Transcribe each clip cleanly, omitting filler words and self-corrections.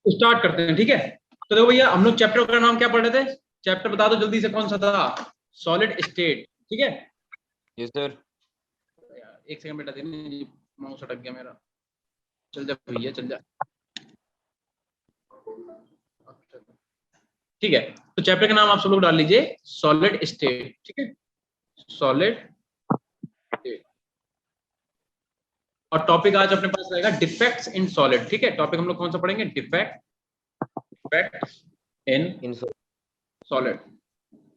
Start करते हैं, ठीक है। तो देखो भैया, हम लोग चैप्टर का नाम क्या पढ़ रहे थे? चैप्टर बता दो जल्दी से, कौन सा था? सॉलिड स्टेट, ठीक है। Yes sir. एक सेकंड बेटा, देने माउस अटक गया मेरा। चल जा भैया, चल जा। ठीक है, तो चैप्टर का नाम आप सब लोग डाल लीजिए, सॉलिड स्टेट, ठीक है। Solid state. और टॉपिक आज अपने पास रहेगा डिफेक्ट्स इन सॉलिड, ठीक है। टॉपिक हम लोग कौन सा पढ़ेंगे? Defects in solid.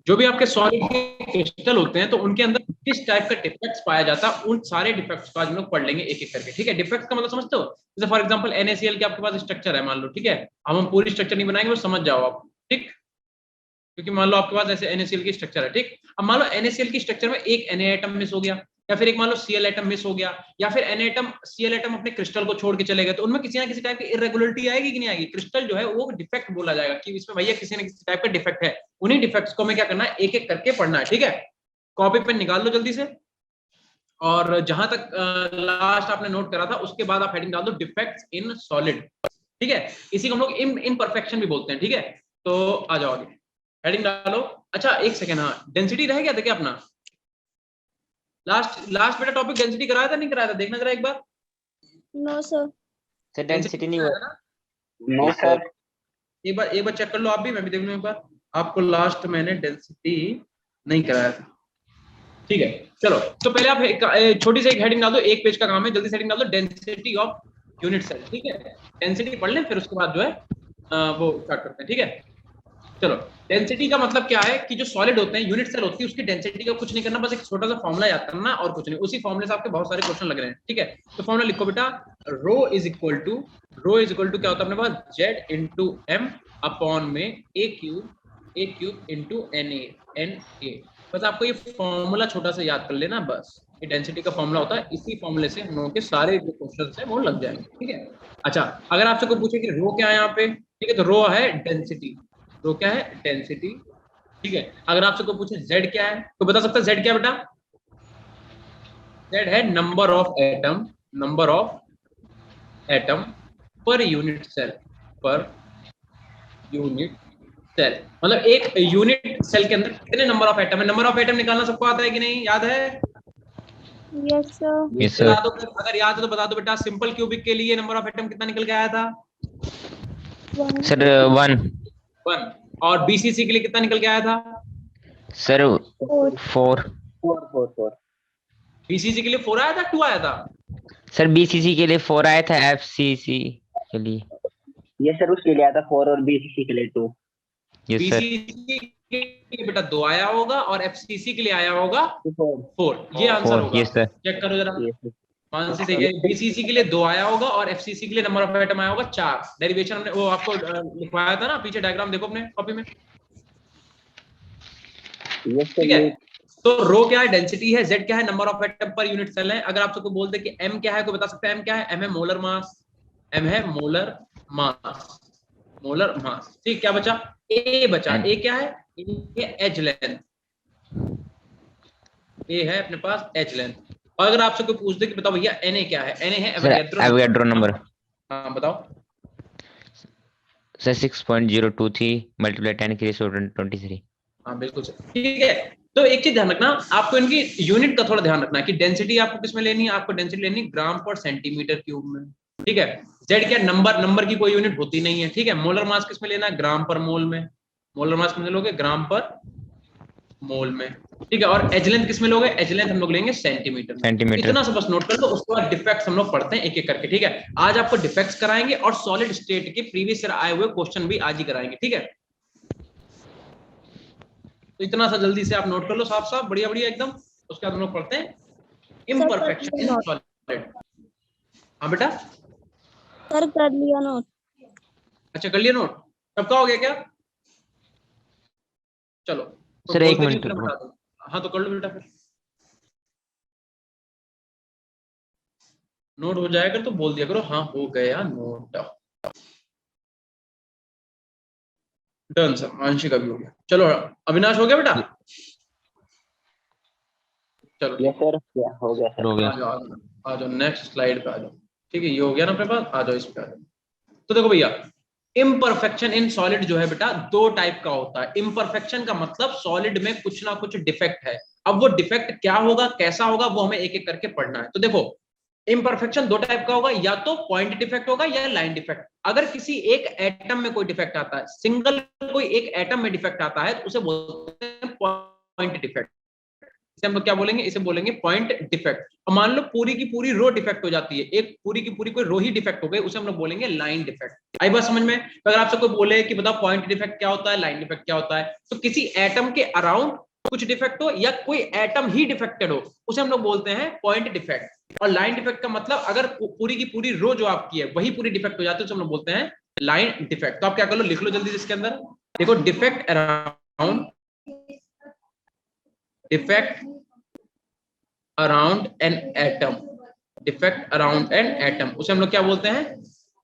जो भी आपके सॉलिड के क्रिस्टल होते हैं तो उनके अंदर किस टाइप का डिफेक्ट्स पाया जाता है, उन सारे डिफेक्ट्स को आज हम लोग पढ़ लेंगे एक एक करके, ठीक है। डिफेक्ट्स का मतलब समझते हो? जैसे फॉर एग्जांपल NaCl के आपके पास स्ट्रक्चर है, मान लो, ठीक है। अब हम पूरी स्ट्रक्चर नहीं बनाएंगे, वो समझ जाओ आप, ठीक। क्योंकि मान लो आपके पास ऐसे NaCl की स्ट्रक्चर है, ठीक। अब मान लो NaCl की स्ट्रक्चर में एक Na एटम मिस हो गया, या फिर एक मान लो Cl एटम मिस हो गया, या फिर Na एटम Cl एटम अपने क्रिस्टल को छोड़ के चले गए, तो उनमें किसी ना किसी टाइप की इरेगुलरिटी आएगी कि नहीं आएगी? क्रिस्टल जो है वो डिफेक्ट बोला जाएगा कि इसमें भैया किसी ना किसी टाइप का डिफेक्ट है। उन्हीं डिफेक्ट्स को हमें क्या करना है, एक एक करके पढ़ना है, ठीक है। कॉपी पेन निकाल लो जल्दी से, और जहां तक लास्ट आपने नोट करा था उसके बाद आप हेडिंग डाल दो डिफेक्ट्स इन सॉलिड, ठीक है। इसी को हम लोग इम्परफेक्शन भी बोलते हैं, ठीक है। तो आ जाओ आगे, हेडिंग डालो। अच्छा एक सेकेंड, हाँ, डेंसिटी रह गया था क्या अपना? लास्ट लास्ट बेटा टॉपिक डेंसिटी कराया था नहीं कराया था? देखना जरा एक बार। No sir. सर डेंसिटी नहीं हुआ ना? No sir. एक बार चेक कर लो आप भी, मैं भी देख लूं एक बार। आपको लास्ट मैंने डेंसिटी नहीं कराया था, ठीक है। चलो, तो पहले आप छोटी सी एक हेडिंग डाल दो, एक पेज का काम है, जल्दी से हेडिंग डाल दो, डेंसिटी ऑफ यूनिट सेल, ठीक है। डेंसिटी पढ़ लें, फिर उसके बाद जो है वो स्टार्ट करते हैं, ठीक है। चलो, डेंसिटी का मतलब क्या है कि जो सॉलिड होते हैं, यूनिट सेल होती है, उसकी डेंसिटी का कुछ नहीं करना, बस एक छोटा सा फॉर्मूला याद करना और कुछ नहीं। उसी फॉर्मूले से आपके बहुत सारे क्वेश्चन लग रहे हैं, ठीक है। तो फॉर्मूला लिखो बेटा, रो इज इक्वल टू क्या होता है अपने पास? जेड इंटू एम अपॉन में ए क्यूब इंटू एन ए। बस आपको ये फॉर्मूला छोटा सा याद कर लेना, बस। ये डेंसिटी का फॉर्मूला होता है, इसी फॉर्मूले से हम लोगों के सारे जो क्वेश्चन है वो लग जाएंगे, ठीक है। अच्छा, अगर आपसे कोई पूछे कि रो क्या है यहाँ पे, ठीक है, तो रो है डेंसिटी। रो क्या है? डेंसिटी, ठीक है। अगर आपसे कोई पूछे जेड क्या है, तो बता सकता है जेड क्या बेटा? जेड है number of atom per unit cell, मतलब एक यूनिट सेल के अंदर कितने नंबर ऑफ एटम है। नंबर ऑफ एटम निकालना सबको आता है कि नहीं, याद है? Yes sir. यस बता सर। दो, अगर याद है तो बता दो बेटा। सिंपल क्यूबिक के लिए नंबर ऑफ एटम कितना निकल के आया था? सर 1। 1। और BCC के लिए कितना निकल के आया था? सर 4। BCC के लिए 4 आया था, 2 आया था? सर BCC के लिए 4 आया था, FCC के लिए ये सर उसके लिए आया था 4 और BCC के लिए 2। Yes sir. BCC के लिए बेटा 2 आया होगा और FCC के लिए आया होगा 4। ये आंसर 4 होगा, यस सर। चेक करो जरा। कौन सी सही है? BCC के लिए 2 आया होगा और FCC के लिए नंबर ऑफ एटम आया होगा 4। डेरिवेशन हमने वो आपको लिखवाया था ना, पीछे डायग्राम देखो अपने कॉपी में, ठीक है। तो रो क्या है? डेंसिटी है। जेड क्या है? Number of atom per unit cell है। अगर आपसे कोई बोल दे कि एम क्या है, कोई बता सकता है एम क्या है? एम है मोलर मास, मोलर मास, ठीक। क्या बचा? ए बचा। ए क्या है? ये एज लेंथ, ए है अपने पास एज लेंथ। और अगर आपसे कोई पूछ दे कि बताओ भैया Na क्या है? Na है एवोगैड्रो नंबर। हाँ बताओ सर 6.023 मल्टीप्लाई 10⁻23। हाँ बिल्कुल सर, ठीक है। तो एक चीज ध्यान रखना, आपको इनकी यूनिट का थोड़ा ध्यान रखना है कि डेंसिटी आपको किसमें लेनी है। आपको डेंसिटी लेनी है ग्राम पर सेंटीमीटर क्यूब में, ठीक है। जेड क्या? नंबर की कोई यूनिट होती नहीं है, ठीक है। मोलर मास किसमें लेना है? ग्राम पर मोल में। मोलर मास किसमें लोगे? ग्राम पर मोल में, ठीक है। और एज लेंथ किसमें लोगे? एज लेंथ हम लोग लेंगे सेंटीमीटर में। इतना सा बस नोट कर लो, उसके बाद डिफेक्ट्स हम लोग पढ़ते हैं एक एक करके, ठीक है। आज आपको डिफेक्ट्स कराएंगे और सॉलिड स्टेट के प्रीवियस ईयर आए हुए क्वेश्चन भी आज ही कराएंगे, ठीक है। तो इतना सा जल्दी से आप नोट कर लो, साफ साफ बढ़िया बढ़िया एकदम। उसके बाद हम लोग पढ़ते हैं इम्परफेक्शन इन सॉलिड। हाँ बेटा, सर कर लिया नोट। अच्छा कर लिया नोट? सबका हो गया क्या? चलो तो सर 1 बोलते नहीं मिनट। फिर बता दो। हाँ तो कर लो बेटा, फिर नोट हो जाएगा तो बोल दिया करो हाँ हो गया नोट। डन सर, मानसी का भी हो गया। चलो अविनाश हो गया बेटा? चलो यस सर, हो गया सर। हो गया। आ जाओ नेक्स्ट स्लाइड पे आ जाओ, ठीक है। ये हो गया ना अपने पास, आ जाओ इस पे आ जाओ। तो देखो भैया, इम्परफेक्शन इन सॉलिड जो है बेटा दो टाइप का होता है। इम्परफेक्शन का मतलब सॉलिड में कुछ ना कुछ डिफेक्ट है। अब वो डिफेक्ट क्या होगा, कैसा होगा, वो हमें एक एक करके पढ़ना है। तो देखो इम्परफेक्शन दो टाइप का होगा, या तो पॉइंट डिफेक्ट होगा या लाइन डिफेक्ट। अगर किसी एक एटम में कोई डिफेक्ट आता है, सिंगल कोई एक एटम में डिफेक्ट आता है, तो उसे बोलते हैं पॉइंट डिफेक्ट। इसे हम लोग क्या बोलेंगे, इसे बोलेंगे पॉइंट डिफेक्ट। और मान लो पूरी की पूरी रो डिफेक्ट हो जाती है, एक पूरी की पूरी कोई रो ही डिफेक्ट हो गई, उसे हम लोग बोलेंगे लाइन डिफेक्ट। आई बात समझ में? तो अगर आपसे कोई बोले कि बताओ पॉइंट डिफेक्ट क्या होता है, लाइन डिफेक्ट क्या होता है, तो किसी एटम के अराउंड कुछ डिफेक्ट हो या कोई एटम ही डिफेक्टेड हो, उसे हम लोग बोलते हैं पॉइंट डिफेक्ट। और लाइन डिफेक्ट का मतलब अगर पूरी की पूरी रो जो आपकी है वही पूरी डिफेक्ट हो जाती है, उसे हम लोग बोलते हैं लाइन डिफेक्ट। तो आप क्या कर लो, लिख लो जल्दी इसके अंदर। देखो defect around, defect around an atom, defect around an atom, उसे हम लोग क्या बोलते हैं,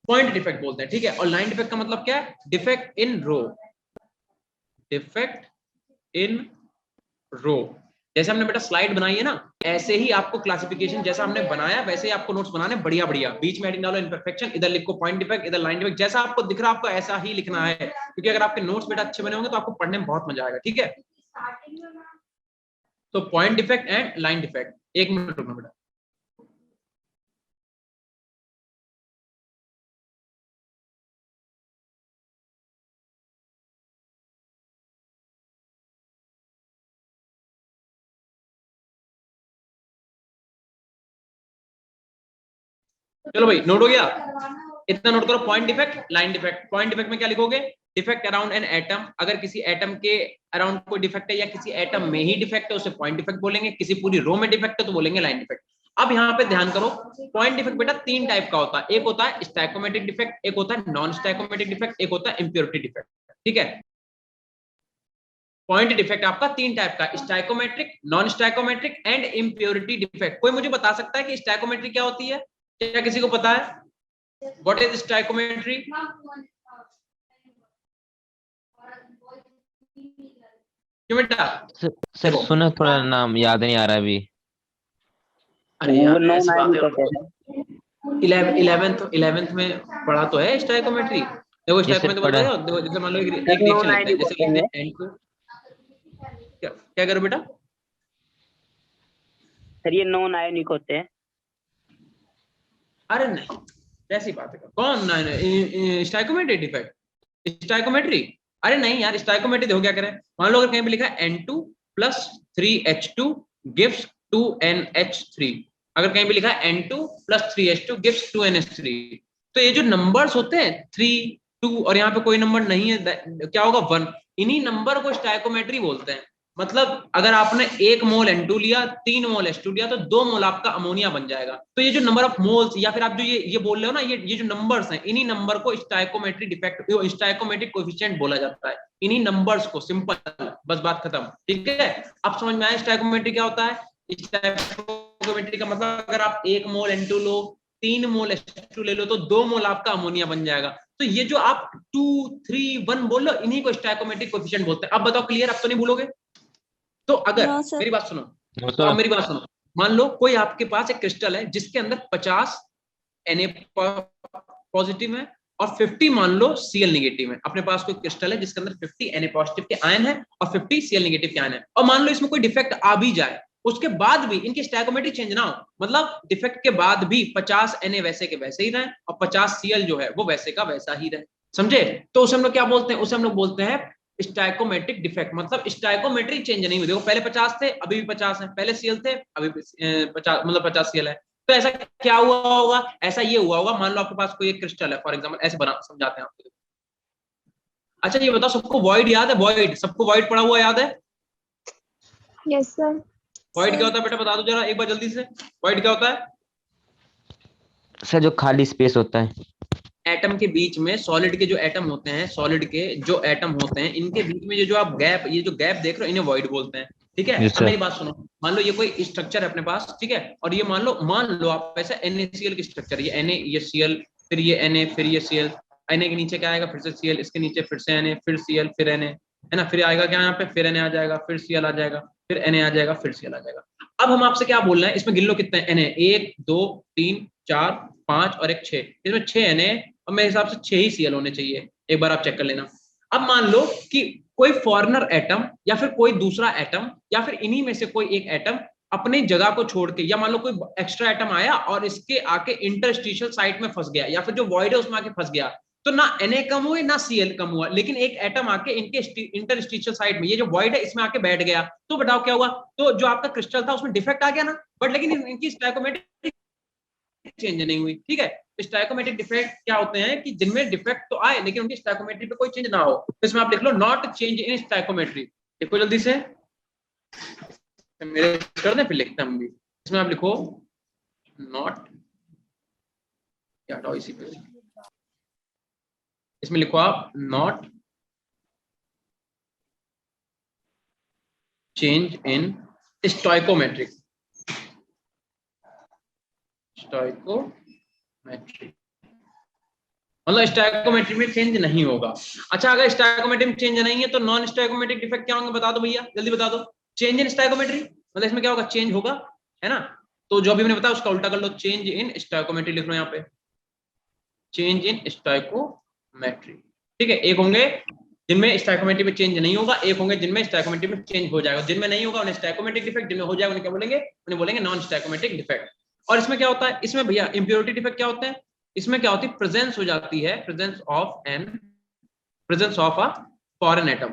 पॉइंट डिफेक्ट बोलते हैं। ठीक है। और लाइन डिफेक्ट का मतलब क्या है, defect in row, defect in रो। जैसे हमने बेटा स्लाइड बनाई है ना, ऐसे ही आपको क्लासिफिकेशन जैसा हमने बनाया वैसे ही आपको नोट्स बनाने बढ़िया बढ़िया। बीच में हेडिंग डालो इम्परफेक्शन, इधर लिखो पॉइंट डिफेक्ट, इधर लाइन डिफेक्ट, जैसा आपको दिख रहा है आपको ऐसा ही लिखना है, क्योंकि अगर आपके नोट्स बेटा अच्छे बने होंगे तो आपको पढ़ने में बहुत मजा आएगा। ठीक है। तो point defect and line defect, एक मिनट रुकना बेटा। चलो भाई नोट हो गया, इतना नोट करो। Point defect, line defect. Point defect में क्या लिखोगे, डिफेक्ट अराउंड एन एटम, अगर किसी एटम के अराउंड कोई डिफेक्ट है या किसी एटम में ही डिफेक्ट है उसे पॉइंट डिफेक्ट बोलेंगे, किसी पूरी रो में डिफेक्ट है तो बोलेंगे लाइन डिफेक्ट। अब यहाँ पे ध्यान करो, पॉइंट डिफेक्ट बेटा तीन टाइप का होता है, एक होता है स्टैइकोमेट्रिक डिफेक्ट, एक होता है नॉन स्टैइकोमेट्रिक डिफेक्ट, एक होता है इम्प्योरिटी डिफेक्ट। ठीक है। पॉइंट डिफेक्ट आपका तीन टाइप का, स्टैइकोमेट्रिक, नॉन स्टैइकोमेट्रिक एंड इम्प्योरिटी डिफेक्ट। कोई मुझे बता सकता है कि स्टैइकोमेट्रिक क्या होती है? क्या किसी को पता है? What is stoichiometry? क्यों बेटा? सर सुनो, थोड़ा नाम याद नहीं आ रहा अभी। अरे यार नो ऐसी नाइन बात कहते है, हैं। 11th में पढ़ा तो है स्टाइकोमेट्री। देखो जी सर स्टाइकोमेट्री पढ़ा। बताओ, जैसे मान लो एक सर नो रिएक्शन नाइन लेते हैं, ही जैसे कहते लिखते हैं। हैं N2, क्या क्या करो बेटा? सर ये नो नाइन ही होते हैं। अरे नहीं, कैसी बात है, कौन स्टाइकोमेट्री डिफेक्ट, स्टाइकोमेट्री? अरे नहीं यार, स्टाइकोमेट्री देखो क्या करें, मान लो अगर कहीं पे लिखा है N2 plus 3H2 gives 2NH3, अगर कहीं पे लिखा है N2 plus 3H2 gives 2NH3, तो ये जो नंबर्स होते हैं 3 2 और यहाँ पे कोई नंबर नहीं है, क्या होगा 1, इन्हीं नंबर को स्टाइकोमेट्री बोलते हैं। मतलब अगर आपने 1 मोल N2 लिया, 3 मोल H2 लिया, तो 2 मोल आपका अमोनिया बन जाएगा। तो ये जो नंबर ऑफ मोल्स या फिर आप जो ये बोल रहे हो ना, ये जो नंबर्स हैं, इन्हीं नंबर को स्टाइकोमेट्रिक डिफेक्ट, स्टाइकोमेट्रिक कोएफिशिएंट बोला जाता है, इन्हीं नंबर्स को, सिंपल, बस बात खत्म। ठीक है। अब समझ में आया स्टाइकोमेट्री क्या होता है? स्टाइकोमेट्री का मतलब अगर आप 1 मोल N2 लो, 3 मोल H2 ले लो, तो 2 मोल आपका अमोनिया बन जाएगा। तो ये जो आप 2 3 1 बोल लो, इन्हीं को स्टाइकोमेट्रिक कोएफिशिएंट बोलते हैं। अब बताओ क्लियर, अब तो नहीं भूलोगे? तो अगर नो सर। मेरी बात सुनो, वो तो तो अब मेरी बात सुनो, मान लो कोई आपके पास एक क्रिस्टल है जिसके अंदर 50 Na पॉजिटिव है और 50 मान लो Cl नेगेटिव है। अपने पास कोई क्रिस्टल है जिसके अंदर 50 Na पॉजिटिव के आयन है और 50 Cl नेगेटिव के आयन है, और मान लो इसमें कोई डिफेक्ट आ भी जाए, उसके बाद भी इनकी स्टैइकोमेट्री चेंज ना हो, मतलब डिफेक्ट के बाद भी 50 Na वैसे के वैसे ही रहे और 50 Cl जो है वो वैसे का वैसा ही रहे, समझे? तो उसे हम लोग क्या बोलते हैं, उसे हम लोग बोलते हैं स्टाइकोमेट्रिक डिफेक्ट। मतलब स्टाइकोमेट्री चेंज नहीं हुई, देखो पहले 50 थे अभी भी 50 है, पहले Cl थे अभी 50, मतलब 50 Cl है। तो ऐसा क्या हुआ होगा, ऐसा ये हुआ होगा, मान लो आपके पास कोई एक क्रिस्टल है, फॉर एग्जांपल, ऐसे बना समझाते हैं आपको। अच्छा ये बताओ, सबको वॉइड याद है? वॉइड, सबको वॉइड पढ़ा हुआ याद है? Yes sir. वॉइड क्या होता है बेटा, बता दो जरा एक बार जल्दी से, वॉइड क्या होता है? सर जो खाली स्पेस होता है। एटम के बीच में, सॉलिड के जो एटम होते हैं, सॉलिड के जो एटम होते हैं, इनके बीच में ये जो आप गैप, ये जो गैप देख रहे हो, इन्हें वॉइड बोलते हैं। ठीक है। यस अब मेरी सर। बात सुनो, मान लो ये कोई स्ट्रक्चर है अपने पास, ठीक है, और ये मान लो आप ऐसा NaCl की स्ट्रक्चर, ये Na, ये Cl, फिर ये Na, फिर ये Cl, Na के नीचे क्या आएगा, फिर से Cl, इसके नीचे फिर से Na, फिर Cl, फिर Na, है ना, फिर आएगा क्या यहाँ पे, फिर Na आ जाएगा, फिर Cl आ जाएगा, फिर Na आ जाएगा, फिर Cl आ जाएगा। अब हम आपसे क्या बोल रहे हैं, इसमें गिन लो कितने Na, 1 2 3 4 5 और एक 6, इसमें 6 Na और मेरे हिसाब से 6 ही Cl होने चाहिए। एक बार आप चेक कर लेना। अब मान लो कि कोई फॉरेनर एटम या फिर कोई दूसरा एटम या फिर इन्हीं में से कोई एक एटम अपनी जगह को छोड़ के, या मान लो कोई एक्स्ट्रा एटम आया और इसके आके इंटरस्टिशियल साइट में फंस गया, या फिर जो वॉइड है उसमें आके फंस गया, तो ना Na कम हुए ना Cl कम हुआ, लेकिन एक एटम आके इनके इंटरस्टिशियल साइड में, ये जो वॉइड है इसमें आके बैठ गया, तो बताओ क्या हुआ? तो जो आपका क्रिस्टल था उसमें डिफेक्ट आ गया ना, बट लेकिन इनकी स्टैकोमेट्री चेंज नहीं हुई। ठीक है, स्टैकोमेट्रिक डिफेक्ट क्या होते हैं कि जिनमें डिफेक्ट तो आए लेकिन उनकी स्टैकोमेट्री पे कोई चेंज ना हो, तो इसमें आप लिख लो नॉट चेंज इन स्टैकोमेट्री। देखो जल्दी से, मेरे कर दें फिर लिखते हैं हम भी। इसमें आप लिखो नॉट, क्या हटाओ इसी पे, इसमें लिखो आप not change in stoichiometric, stoichiometric मतलब स्टोइकोमेट्री में चेंज नहीं होगा। अच्छा, अगर स्टोइकोमेट्री में चेंज नहीं है तो नॉन स्टोइकोमेट्रिक डिफेक्ट क्या होंगे बता दो भैया, जल्दी बता दो। चेंज इन स्टोइकोमेट्री मतलब इसमें क्या होगा? चेंज होगा, है ना? तो जो भी मैंने बताया उसका उल्टा कर लो, चेंज इन स्टोइकोमेट्री लिख लो यहाँ पे, चेंज इन स्टोइकोमेट्री। ठीक है, एक होंगे जिनमें स्टोइकोमेट्री में चेंज नहीं होगा, एक होंगे जिनमें स्टोइकोमेट्री में चेंज हो जाएगा। जिनमें नहीं होगा उन्हें स्टोइकोमेट्रिक डिफेक्ट, जिनमें हो जाएगा उन्हें क्या बोलेंगे? उन्हें बोलेंगे नॉन स्टोइकोमेट्रिक डिफेक्ट। और इसमें क्या होता है? इसमें भैया इंप्योरिटी डिफेक्ट क्या होते हैं? इसमें क्या होती है? प्रेजेंस हो जाती है, presence of a foreign atom.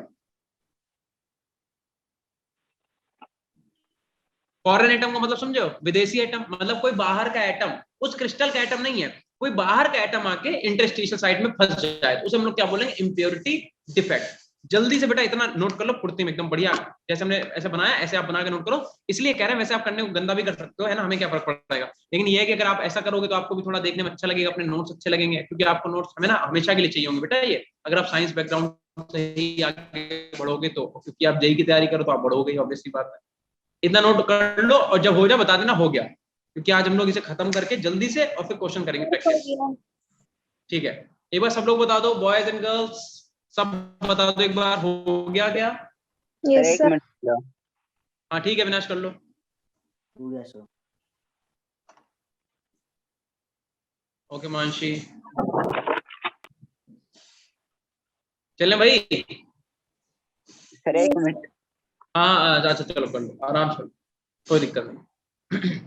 Foreign atom का मतलब समझो, विदेशी एटम, मतलब कोई बाहर का एटम, उस क्रिस्टल का एटम नहीं है, कोई बाहर का एटम आके इंटरस्टिशियल साइट में फंस जाए तो उसे हम लोग क्या बोलेंगे? Impurity defect. जल्दी से बेटा इतना नोट कर लो, फुर्ती में एकदम बढ़िया, जैसे हमने ऐसे बनाया ऐसे आप बना के नोट करो। इसलिए कह रहे हैं, वैसे आप करने को गंदा भी कर सकते हो, है ना, हमें क्या फर्क पड़ेगा, लेकिन ये है कि अगर आप ऐसा करोगे तो आपको भी थोड़ा देखने में अच्छा लगेगा, अपने नोट्स अच्छे लगेंगे, क्योंकि आपको नोट्स हमें ना हमेशा के लिए चाहिए होंगे बेटा। ये अगर आप साइंस बैकग्राउंड से ही आगे बढ़ोगे तो, क्योंकि आप जेई की तैयारी करो तो आप बढ़ोगे ही, ऑब्वियसली बात है। इतना नोट कर लो और जब हो जाए बता देना हो गया, क्योंकि आज हम लोग इसे खत्म करके जल्दी से और फिर क्वेश्चन करेंगे प्रैक्टिस। ठीक है, एक बार सब लोग बता दो, बॉयज एंड गर्ल्स सब बता दो एक बार, हो गया क्या? सर Yes, एक sir. मिनट। हाँ ठीक है, विनाश कर लो। हो गया सर। ओके मानसी, चलें भाई? सर एक मिनट। हाँ अच्छा चलो कर लो, आराम से, कोई दिक्कत नहीं।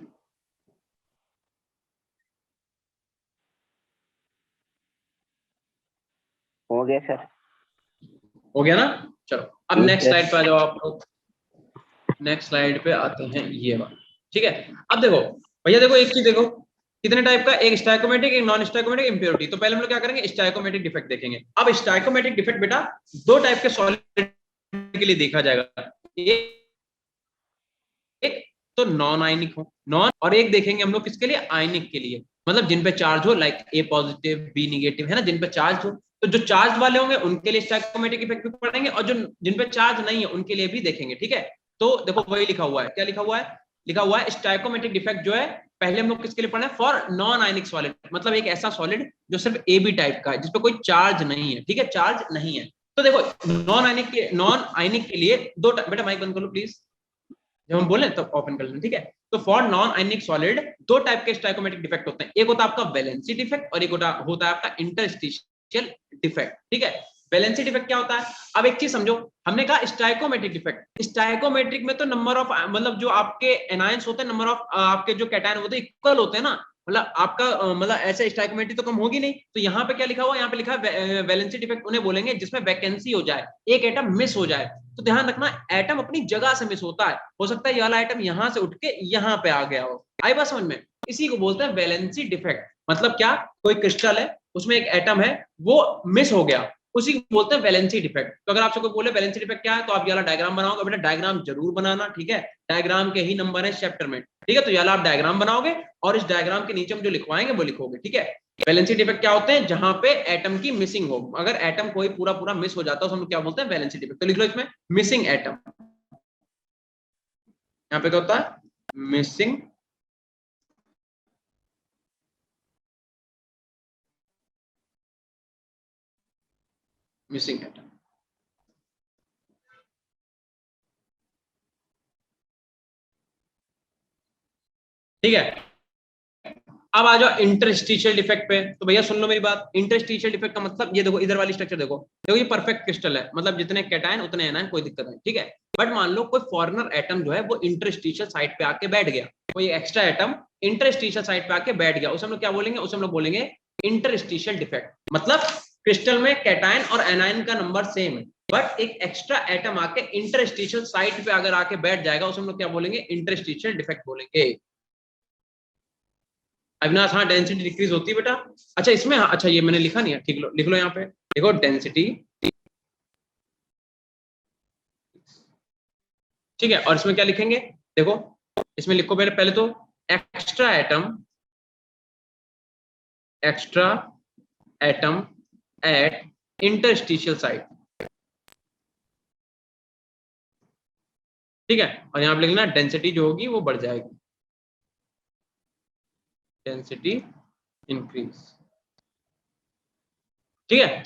हो गया सर। हो गया ना? चलो अब ठीक नेक्स्ट है। स्लाइड पे आ जाओ आप लोग। नेक्स्ट स्लाइड पे आते हैं, ये बात ठीक है। अब देखो भैया, देखो एक चीज देखो, कितने टाइप का, एक स्टाइकोमेट्रिक, एक नॉन स्टाइकोमेट्रिक, इम्प्योरिटी। तो पहले हम लोग क्या करेंगे? स्टाइकोमेट्रिक डिफेक्ट देखेंगे। अब स्टाइकोमेट्रिक डिफेक्ट बेटा दो टाइप के सॉलिड के लिए देखा जाएगा, एक तो नॉन आयनिक हो, नॉन, और एक देखेंगे हम लोग किसके लिए? आयनिक के लिए, मतलब जिन पे चार्ज हो, like A positive B negative, है ना, जिन पे चार्ज हो। तो जो चार्ज वाले होंगे उनके लिए स्टाइकोमेट्रिक इफेक्ट भी पढ़ेंगे, और जो जिन पे चार्ज नहीं है उनके लिए भी देखेंगे। ठीक है, तो देखो वही लिखा हुआ है, क्या लिखा हुआ है? लिखा हुआ है स्टाइकोमेट्रिक डिफेक्ट जो है, पहले हम लोग किसके लिए पढ़े? फॉर नॉन आयनिक सॉलिड, मतलब एक ऐसा सॉलिड जो सिर्फ ए बी टाइप का है, जिसपे कोई चार्ज नहीं है। ठीक है, चार्ज नहीं है। तो देखो नॉन आयनिक के लिए दो, बेटा माइक बंद कर लो प्लीज, जब हम बोले तब ओपन कर लेना। ठीक है, तो फॉर नॉन आयनिक सॉलिड दो टाइप के स्टाइकोमेट्रिक डिफेक्ट होते हैं, एक होता है आपका वैलेंसी डिफेक्ट और एक होता है आपका इंटरस्टिशियल डिफेक्ट। ठीक है, वैलेंसी डिफेक्ट क्या होता है? अब एक चीज समझो, हमने कहा स्टाइकोमेट्रिक डिफेक्ट, स्टाइकोमेट्रिक में तो नंबर ऑफ, मतलब जो आपके एनायंस होते हैं, नंबर ऑफ आपके जो कैटायन होते हैं इक्वल होते हैं ना, मतलब आपका मतलब ऐसे स्टाइकोमेट्री तो कम होगी नहीं। तो यहाँ पे क्या लिखा हुआ है? यहाँ पे लिखा है वैलेंसी डिफेक्ट उन्हें बोलेंगे जिसमें वैकेंसी हो जाए, एक एटम मिस हो जाए। तो ध्यान रखना, एटम अपनी जगह से मिस होता है, हो सकता है ये वाला एटम यहाँ से उठ के यहाँ पे आ गया हो। आई बात समझ में? इसी को बोलते हैं वैलेंसी डिफेक्ट। मतलब क्या? कोई क्रिस्टल है, उसमें एक एटम है, वो मिस हो गया, उसी को बोलते हैं वैलेंसी डिफेक्ट। तो अगर आपसे कोई बोले वैलेंसी डिफेक्ट क्या है, तो आप ये वाला डायग्राम बनाओगे। बेटा डायग्राम जरूर बनाना, ठीक है, डायग्राम के ही नंबर है चैप्टर में। ठीक है, तो ये वाला आप डायग्राम बनाओगे और इस डायग्राम के नीचे हम जो लिखवाएंगे वो लिखोगे। ठीक है, वैलेंसी डिफेक्ट क्या होते हैं? जहां पे एटम की मिसिंग हो, अगर एटम कोई पूरा पूरा मिस हो जाता है तो हम क्या बोलते हैं? Valency defect. तो लिख लो इसमें मिसिंग एटम, यहाँ पे क्या होता है? Missing atom. ठीक है, अब आ जाओ इंटरस्टिशियल डिफेक्ट पे। तो भैया सुन लो मेरी बात, इंटरस्टिशियल डिफेक्ट का मतलब ये देखो, इधर वाली स्ट्रक्चर देखो, देखो ये परफेक्ट क्रिस्टल है, मतलब जितने कैटायन उतने एनायन, कोई दिक्कत नहीं, ठीक है। बट मान लो कोई फॉरेनर एटम जो है वो इंटरस्टिशियल साइट पे आके बैठ गया, कोई एक्स्ट्रा एटम इंटरस्टिशियल साइट पे आके बैठ गया, उसे हम लोग क्या बोलेंगे, उसे हम लोग बोलेंगे इंटरस्टिशियल डिफेक्ट। मतलब क्रिस्टल में कैटायन और एनायन का नंबर सेम है, बट एक एक्स्ट्रा एटम आके इंटरस्टिशियल साइट पे अगर आके बैठ जाएगा, उसे हम लोग क्या बोलेंगे, इंटरस्टिशियल डिफेक्ट बोलेंगे। अविनाश, हाँ डेंसिटी डिक्रीज होती है बेटा। अच्छा इसमें, हाँ अच्छा ये मैंने लिखा नहीं है, ठीक, लिख लो यहाँ पे, देखो डेंसिटी, ठीक है। और इसमें क्या लिखेंगे, देखो इसमें लिखो पहले पहले तो extra atom at interstitial site, ठीक है। और यहाँ पे लिखना डेंसिटी जो होगी वो बढ़ जाएगी, डेंसिटी इंक्रीज, ठीक है।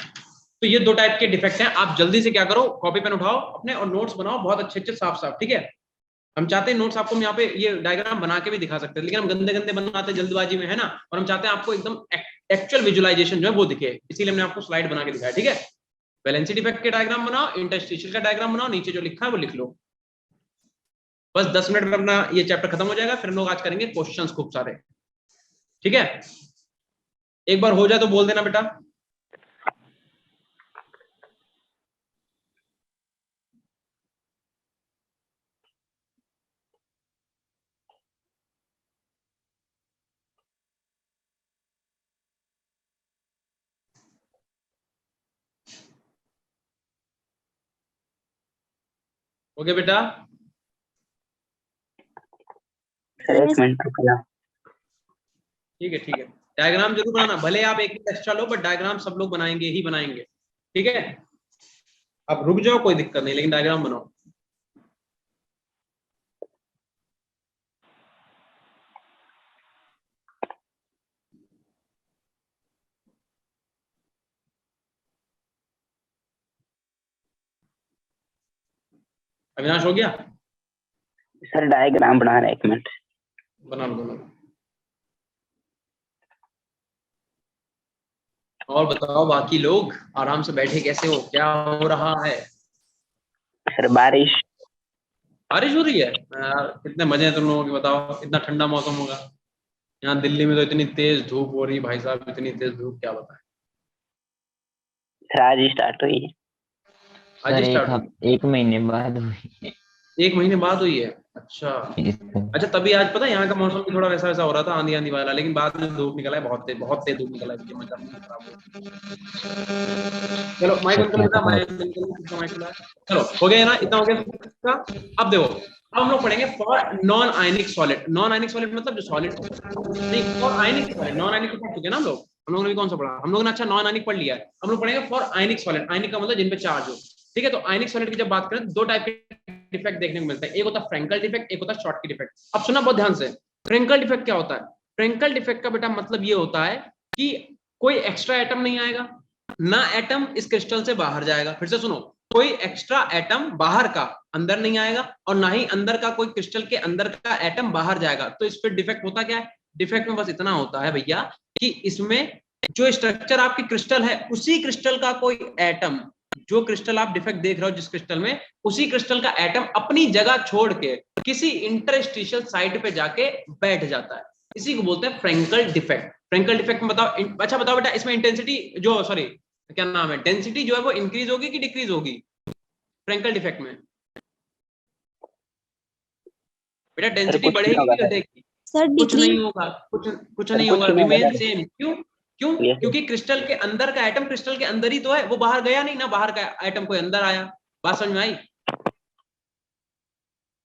तो ये दो टाइप के डिफेक्ट हैं। आप जल्दी से क्या करो, कॉपी पेन उठाओ अपने और नोट्स बनाओ बहुत अच्छे अच्छे साफ साफ, ठीक है। हम चाहते हैं नोट्स आपको हम यहाँ पे ये डायग्राम बना के भी दिखा सकते हैं, लेकिन हम गंदे गंदे बनाते हैं जल्दबाजी में, है ना। और हम चाहते हैं आपको एकदम एक्चुअल विजुअलाइजेशन जो है वो दिखे, इसीलिए हमने आपको स्लाइड बना के दिखाया, ठीक है। वैलेंसी डिफेक्ट के डायग्राम बनाओ, इंटरस्टिशियल का डायग्राम बनाओ, नीचे जो लिखा है वो लिख लो। बस 10 मिनट में अपना ये चैप्टर खत्म हो जाएगा, फिर हम लोग आज करेंगे क्वेश्चंस खूब सारे, ठीक है। एक बार हो जाए तो बोल देना बेटा। ओके बेटा, एक मिनट रुकना। ठीक है ठीक है। डायग्राम जरूर बनाना, भले आप एक एक्स्ट्रा लो, बट डायग्राम सब लोग बनाएंगे ही बनाएंगे, ठीक है। आप रुक जाओ कोई दिक्कत नहीं, लेकिन डायग्राम बनाओ। अविनाश हो गया? सर डायग्राम बना रहे, एक मिनट। बना लो बना लो। और बताओ बाकी लोग आराम से बैठे कैसे हो, क्या हो रहा है? सर बारिश। बारिश हो रही है यार, कितने मजे हैं तुम लोगों के, बताओ इतना ठंडा मौसम होगा। यहाँ दिल्ली में तो इतनी तेज धूप हो रही भाई साहब, इतनी तेज धूप क्या बताएं। सर आज ही स्टार्ट हुई है। आज सर ही स्टार्ट हुई? एक महीने बाद हुई है। 1 महीने बाद हुई है? अच्छा अच्छा। तभी आज पता है यहाँ का मौसम भी थोड़ा वैसा वैसा हो रहा था, आंधी आंधी वाला, लेकिन बाद में धूप निकला है, बहुत तेज धूप निकला है, इसलिए मजा नहीं खराब हो। चलो माइक बंद करो बेटा, माइक बंद करो, माइक खुला है। चलो हो गया ना, इतना हो गया। अब देखो, अब हम लोग पढ़ेंगे for non ionic solid. Non ionic solid मतलब जो सॉलिड नहीं, for ionic solid. Non ionic पढ़ चुके ना हम लोगों ने भी कौन सा पढ़ा, हम लोगों ने अच्छा नॉन आयनिक पढ़ लिया है। हम लोग पढ़ेंगे फॉर आयनिक सॉलिड। आयनिक का मतलब जिन पे चार्ज हो, ठीक है। तो आयनिक सॉलिड की जब बात करें, दो टाइप के डिफेक्ट देखने को मिलता है, एक होता है फ्रैंकल डिफेक्ट, एक होता है शॉर्टकी डिफेक्ट। अब सुना बहुत ध्यान से, फ्रैंकल डिफेक्ट क्या होता है? फ्रैंकल डिफेक्ट का बेटा मतलब ये होता है कि कोई एक्स्ट्रा एटम नहीं आएगा, ना एटम इस क्रिस्टल से बाहर जाएगा। फिर से सुनो, कोई एक्स्ट्रा एटम बाहर का अंदर नहीं आएगा, और ना ही अंदर का कोई क्रिस्टल के अंदर का एटम बाहर जाएगा। तो इस पर डिफेक्ट होता क्या है? डिफेक्ट में बस इतना होता है भैया कि इसमें जो स्ट्रक्चर आपकी क्रिस्टल है, उसी क्रिस्टल का कोई एटम, जो क्रिस्टल आप डिफेक्ट देख रहे हो जिस क्रिस्टल में, उसी क्रिस्टल का एटम अपनी जगह छोड़ के किसी इंटरस्टिशियल साइट पे जाके बैठ जाता है। इसी को बोलते हैं फ्रैंकल डिफेक्ट। फ्रैंकल डिफेक्ट में बताओ, अच्छा बताओ बेटा, इसमें इंटेंसिटी जो सॉरी क्या नाम है, डेंसिटी जो है वो इंक्रीज होगी कि डिक्रीज होगी फ्रैंकल डिफेक्ट में? बेटा डेंसिटी बढ़ेगी कि घटेगी? सर कुछ डिक्रीज। नहीं होगा, कुछ नहीं होगा, रिमेन सेम। क्यों? क्यों? Yes. क्योंकि क्रिस्टल के अंदर का एटम क्रिस्टल के अंदर ही तो है, वो बाहर गया नहीं ना, बाहर का एटम कोई अंदर आया। बात समझ में आई?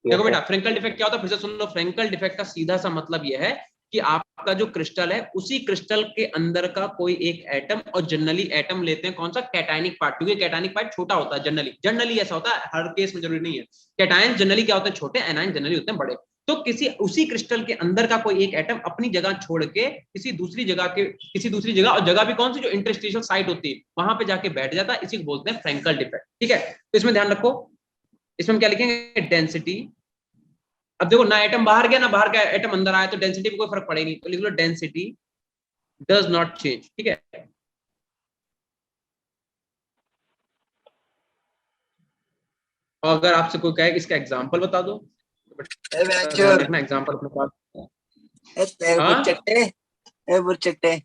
देखो बेटा, फ्रैंकल डिफेक्ट क्या होता है, फिर से सुन लो। फ्रैंकल डिफेक्ट का सीधा सा मतलब यह है कि आपका जो क्रिस्टल है, उसी क्रिस्टल के अंदर का कोई एक एटम, और जनरली एटम लेते हैं कौन सा, कैटायनिक पार्ट, क्योंकि कैटायनिक पार्ट छोटा होता है जनरली ऐसा होता है, हर केस में जरूरी नहीं है। कैटायन जनरली क्या होते हैं, छोटे, एनायन जनरली होते हैं बड़े। तो किसी उसी क्रिस्टल के अंदर का कोई एक एटम अपनी जगह छोड़ के किसी दूसरी जगह, और जगह भी कौन सी, जो इंटरस्टिशियल साइट होती है, वहां पे जाके बैठ जाता है। इसी को बोलते हैं फ्रैंकल डिफेक्ट, ठीक है। तो इसमें ध्यान रखो, इसमें हम क्या लिखेंगे, डेंसिटी अब देखो ना एटम बाहर गया ना बाहर का एटम अंदर आया, तो डेंसिटी में कोई फर्क पड़ेगी, तो लिख low density does not change. ठीक है, और अगर आपसे कोई कहे इसका एग्जांपल बता दो, ध्यान रखना एग्जांपल अपने पास। बुरचट्टे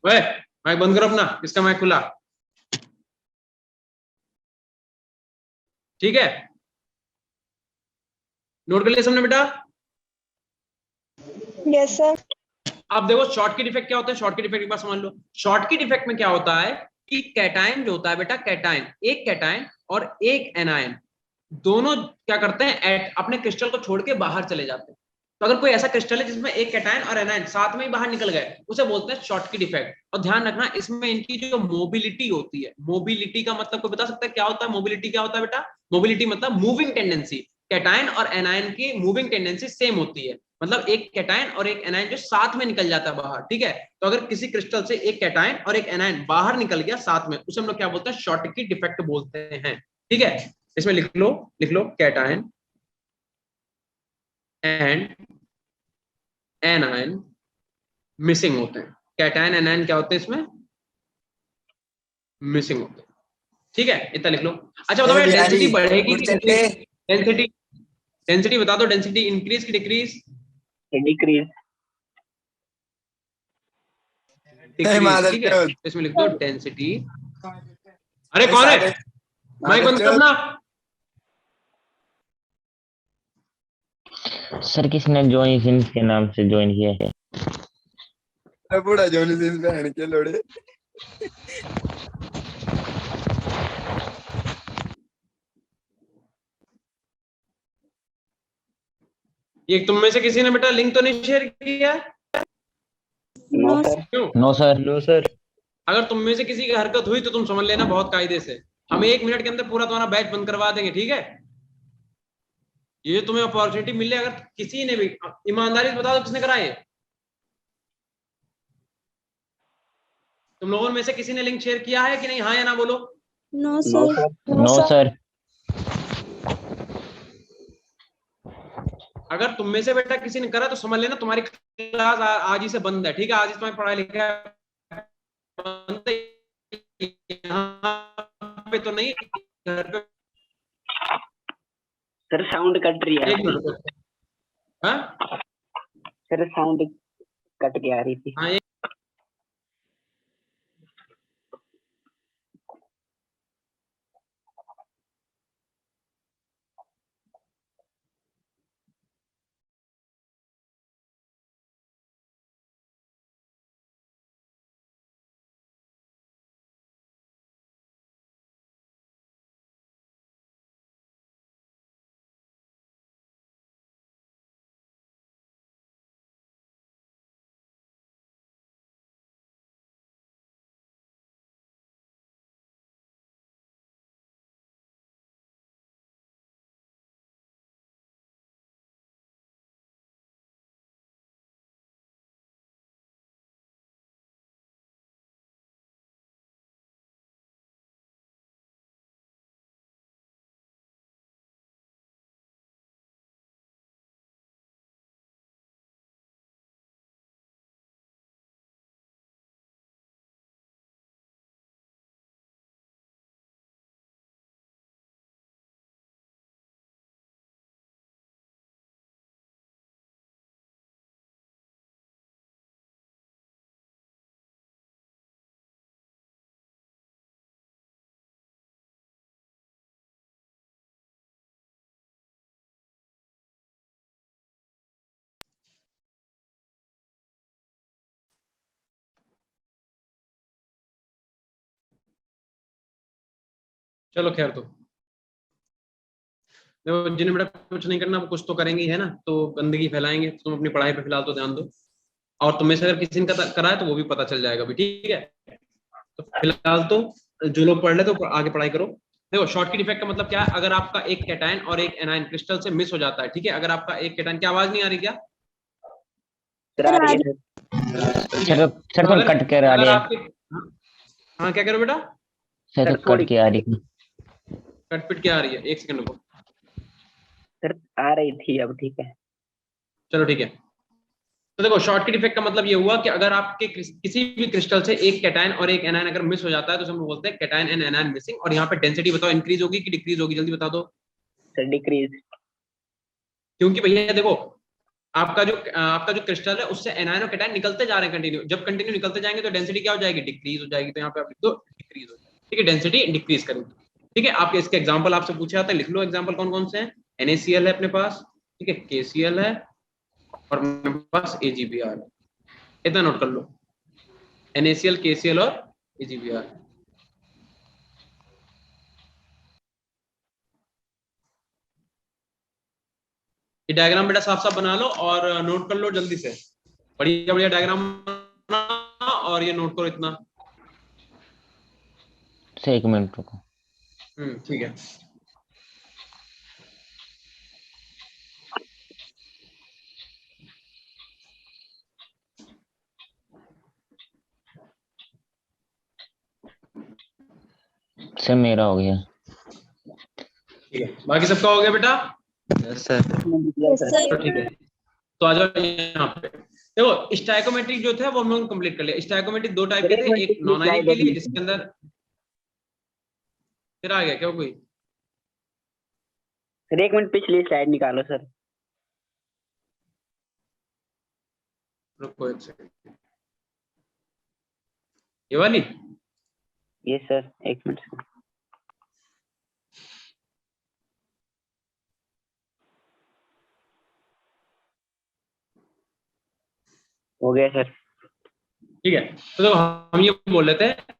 ओए माइक बंद करो अपना, इसका माइक खुला। ठीक है, नोट कर लिया सबने बेटा? Yes sir. अब देखो शॉर्टकट इफेक्ट क्या होता है, शॉर्टकट इफेक्ट एक बार समझ लो। शॉर्टकट इफेक्ट में क्या होता है कि कैटायन जो होता है बेटा, कैटायन, एक कैटायन और एक एनायन दोनों क्या करते हैं, अपने क्रिस्टल को छोड़ के बाहर चले जाते हैं। तो अगर कोई ऐसा क्रिस्टल है जिसमें एक कैटायन और एनायन साथ में ही बाहर निकल गए, उसे बोलते हैं शॉर्टकट इफेक्ट। और ध्यान रखना इसमें इनकी जो मोबिलिटी होती है, मोबिलिटी का मतलब कोई बता सकता है क्या होता है? मोबिलिटी क्या होता है बेटा? मोबिलिटी मतलब मूविंग टेंडेंसी। कैटायन और एनायन की मूविंग टेंडेंसी सेम होती है, मतलब एक कैटायन और एक एनायन जो साथ में निकल जाता है बाहर। ठीक है, तो अगर किसी क्रिस्टल से एक कैटायन और एक एनायन बाहर निकल गया साथ में, उसे हम लोग क्या बोलते हैं? शॉर्टकट इफेक्ट बोलते हैं। ठीक है, इसमें लिख लो कैटायन एंड एनायन मिसिंग होते हैं। कैटायन एनायन क्या होते हैं इसमें? मिसिंग होते हैं। ठीक है, इतना लिख लो। अच्छा बताओ डेंसिटी बढ़ेगी कि डेंसिटी? डेंसिटी बता दो, डेंसिटी इंक्रीज की डिक्रीज? डिक्रीज। डिक्रीज। ठीक है, इसमें लिख दो डेंसिटी। अरे कौन है? माइक बंद करना। सर किसने जॉनी सिंस के नाम से ज्वाइन किया है? बूढ़ा जॉनी सिंस बहन के लोड़े। ये तुम में से किसी ने बेटा लिंक तो नहीं शेयर किया? No sir. क्यों? No sir. No sir. अगर तुम में से किसी की हरकत हुई तो तुम समझ लेना बहुत कायदे से, हम 1 मिनट के अंदर पूरा तुम्हारा बैच बंद करवा देंगे। ठीक है, ये तुम्हें अपॉर्चुनिटी मिले, अगर किसी ने भी, ईमानदारी से बता दो किसने कराए? तुम लोगों में से किसी ने लिंक शेयर किया है कि नहीं? हाँ या ना बोलो। No no sir. Sir. No sir. अगर तुम में से बेटा किसी ने करा तो समझ लेना तुम्हारी क्लास आज ही से बंद है। ठीक है, आज ही तुम्हारी पढ़ाई लिखाई बंद है, यहाँ पे तो नहीं, घर पे। सर साउंड कट रही है एक आपकी। मिनट। हाँ सर साउंड कट के आ रही थी। हाँ, चलो खैर, तो देखो जिन्हें बेटा कुछ नहीं करना वो कुछ तो करेंगे, है ना, तो गंदगी फैलाएंगे। तुम अपनी पढ़ाई पे फिलहाल तो ध्यान दो, और तुम्हें से अगर किसी ने करा है तो वो भी पता चल जाएगा भी। ठीक है, तो फिलहाल तो जो लोग पढ़ ले तो आगे पढ़ाई करो। देखो शॉर्टकट इफेक्ट का मतलब क्या है? अगर आपका एक कैटायन और एक एनायन क्रिस्टल से मिस हो जाता है, ठीक है, अगर आपका एक कैटायन की आवाज नहीं आ रही क्या? सर आ रही है सर। सर तो कट कर आ अगर रही है। आपके, हाँ क्या करो बेटा? सर तो कट के आ रही है। कटपिट क्या आ रही है? एक सेकंड को। सर आ रही थी अब, ठीक है। चलो ठीक है। तो देखो शॉर्टकट इफेक्ट का मतलब ये हुआ कि अगर आपके किसी भी क्रिस्टल से एक कैटायन और एक एनायन अगर मिस हो जाता है तो हम लोग बोलते हैं कैटायन एंड एनायन मिसिंग। और यहाँ पे डेंसिटी बताओ इंक्रीज होगी कि डिक्रीज होगी, जल्दी बता दो। Sir decrease. क्योंकि भैया देखो आपका जो क्रिस्टल है उससे एनायन और कैटायन निकलते जा रहे हैं कंटिन्यू, जब कंटिन्यू निकलते जाएंगे तो डेंसिटी क्या हो जाएगी, डिक्रीज हो जाएगी। तो यहाँ पे आप लिख दो डिक्रीज हो जाएगी, ठीक है, डेंसिटी डिक्रीज करेंगे। ठीक है, आपके इसके एग्जाम्पल आपसे पूछे जाते हैं, लिख लो एग्जाम्पल कौन कौन से हैं। NaCl है अपने पास, ठीक है, KCl है और मेरे पास AgBr है। इतना नोट कर लो, NaCl, KCl और AgBr। ये डायग्राम बेटा साफ साफ बना लो और नोट कर लो जल्दी से, बढ़िया बढ़िया डायग्राम बना और ये नोट करो इतना। एक मिनट रुको। ठीक है। सर मेरा हो गया। ठीक है, बाकी सबका हो गया बेटा। Yes sir. Yes, sir. तो ठीक है, तो आ जाओ यहाँ पे। देखो स्टाइकोमेट्रिक जो था वो हम लोगों ने कंप्लीट कर लिया। स्टाइकोमेट्रिक दो टाइप के थे, एक नॉन आयनिक के लिए जिसके अंदर फिर आ गया क्या कोई। सर 1 मिनट पिछली स्लाइड निकालो सर। रुको एक सेकंड, ये वाली। ये सर 1 मिनट सर। हो गया सर। ठीक है, तो देखो हम ये बोल रहे थे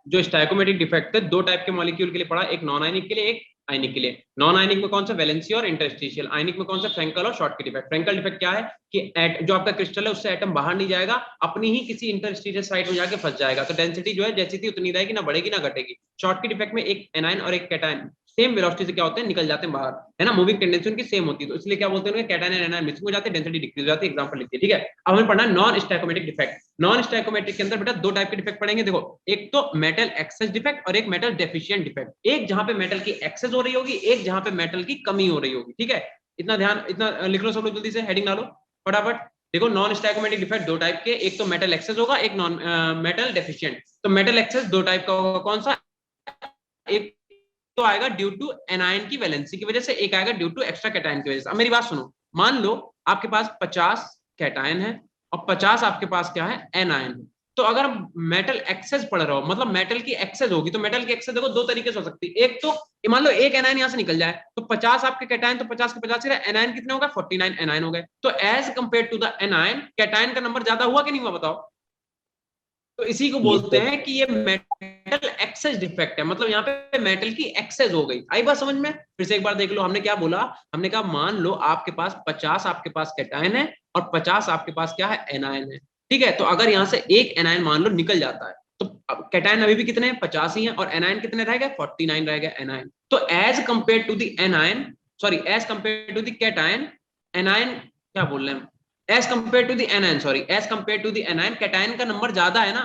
जो स्टाइकोमेट्रिक डिफेक्ट है दो टाइप के मॉलिक्यूल के लिए पढ़ा, एक नॉन आयनिक के लिए, एक आयनिक के लिए। नॉन आयनिक में कौन सा, वैलेंसी और इंटरस्टिशियल। आयनिक में कौन सा, फ्रैंकल और शॉर्टकट इफेक्ट। फ्रैंकल डिफेक्ट क्या है कि जो आपका क्रिस्टल है उससे एटम बाहर नहीं जाएगा, अपनी ही किसी इंटरस्टिशियल साइट में जाके फंस जाएगा, तो डेंसिटी जो है जैसी थी उतनी रहेगी, ना बढ़ेगी ना घटेगी। शॉर्टकट इफेक्ट में एक एनायन और एक कैटायन सेम वेलोसिटी से क्या होते हैं, निकल जाते हैं बाहर, है ना, मूविंग टेंडेंसी उनकी सेम होती है, तो इसलिए क्या बोलते हैं कैटायन एंड एनायन मिसिंग हो जाते हैं, डेंसिटी डिक्रीज हो जाती है। एग्जांपल लिखिए, ठीक है। अब हमें पढ़ना है non stoichiometric defect. Non stoichiometric के अंदर बेटा दो टाइप के डिफेक्ट पढ़ेंगे। देखो एक तो मेटल एक्सेस डिफेक्ट और एक मेटल डेफिशिएंट डिफेक्ट। एक जहां पे मेटल की एक्सेस हो रही होगी, एक जहां पे मेटल की कमी हो रही होगी, ठीक है। इतना लिख लो सब लोग, जल्दी से हेडिंग डालो फटाफट। देखो नॉन स्टाइकोमेट्रिक डिफेक्ट दो टाइप के, एक तो मेटल एक्सेस होगा, एक नॉन मेटल डेफिशिएंट। तो मेटल एक्सेस दो टाइप का होगा, कौन सा, एक तो आएगा ड्यू टू एनायन की वैलेंसी की वजह से, एक आएगा ड्यू टू एक्स्ट्रा कैटायन की वजह से। अब मेरी बात सुनो, मान लो आपके पास 50 कैटायन है और 50 आपके पास क्या है, एनायन है। तो अगर मेटल एक्सेस पढ़ रहे हो, मतलब मेटल की एक्सेस होगी, तो मेटल की एक्सेस देखो दो तरीके से हो सकती है। एक तो मान लो एक एनायन यहां से निकल जाए, तो 50 आपके कैटायन, तो 50 के 50 एनायन कितने हो गए, 49 एनायन हो गए। तो as compare to the anion, cation का नंबर ज्यादा हुआ कि नहीं हुआ, बताओ। तो इसी को बोलते हैं कि ये मेटल एक्सेस डिफेक्ट है, मतलब यहाँ पे मेटल की एक्सेस हो गई। आई बात समझ में, फिर से एक बार देख लो, हमने क्या बोला, हमने कहा मान लो आपके पास 50 आपके पास कैटायन है और 50 आपके पास क्या है, एनायन है, ठीक है। तो अगर यहाँ से एक एनायन मान लो निकल जाता है, तो कैटायन अभी भी कितने हैं, 50 ही है, और एनायन कितने रह गए, 49 रह गए एनायन। तो as compare to the anion, sorry as compare to the cation, anion क्या बोल रहे हैं, as compare to the anion, sorry as compare to the anion, cation का नंबर ज्यादा है ना,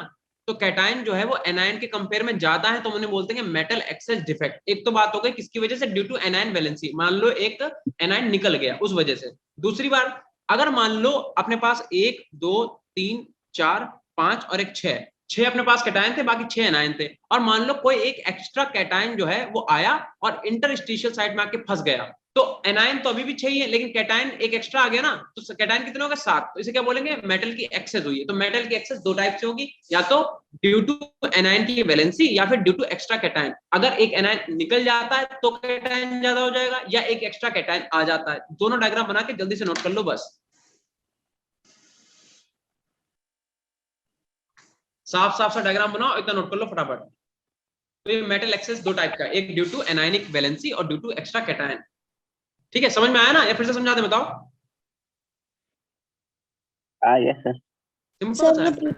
तो कैटायन जो है वो एनायन के कंपेयर में ज्यादा है, तो उन्हें बोलते हैं मेटल एक्सेस डिफेक्ट। एक तो बात हो गई किसकी वजह से, ड्यू टू एनायन वैलेंसी, मान लो एक एनायन निकल गया उस वजह से। दूसरी बार अगर मान लो अपने पास 1 2 3 4 5 और एक 6 अपने पास कैटायन थे, बाकी 6 एनायन थे, और मान लो कोई एक एक्स्ट्रा कैटायन जो है वो आया और इंटरस्टिशियल साइड में आके फंस गया, तो एनायन तो अभी भी 6 ही है, लेकिन कैटायन एक एक्स्ट्रा आ गया ना, तो कैटायन कितने हो गए, 7। तो इसे क्या बोलेंगे, मेटल की एक्सेस हुई है। तो मेटल की एक्सेस दो टाइप से होगी, या तो ड्यू टू एनायन की वैलेंसी या फिर ड्यू टू एक्स्ट्रा कैटायन। अगर एक एनायन निकल जाता है तो कैटायन ज्यादा हो जाएगा, या एक एक्स्ट्रा कैटायन आ जाता है। दोनों डायग्राम बना के जल्दी से नोट कर लो बस, साफ साफ सा डायग्राम बनाओ, इतना नोट कर लो फटाफट। तो ये मेटल एक्सेस दो टाइप का, एक ड्यू टू एनायनिक वैलेंसी और ड्यू टू एक्स्ट्रा कैटायन। ठीक है, समझ में आया ना, या फिर से समझा दे, बताओ। आ गया सर। सिंपल,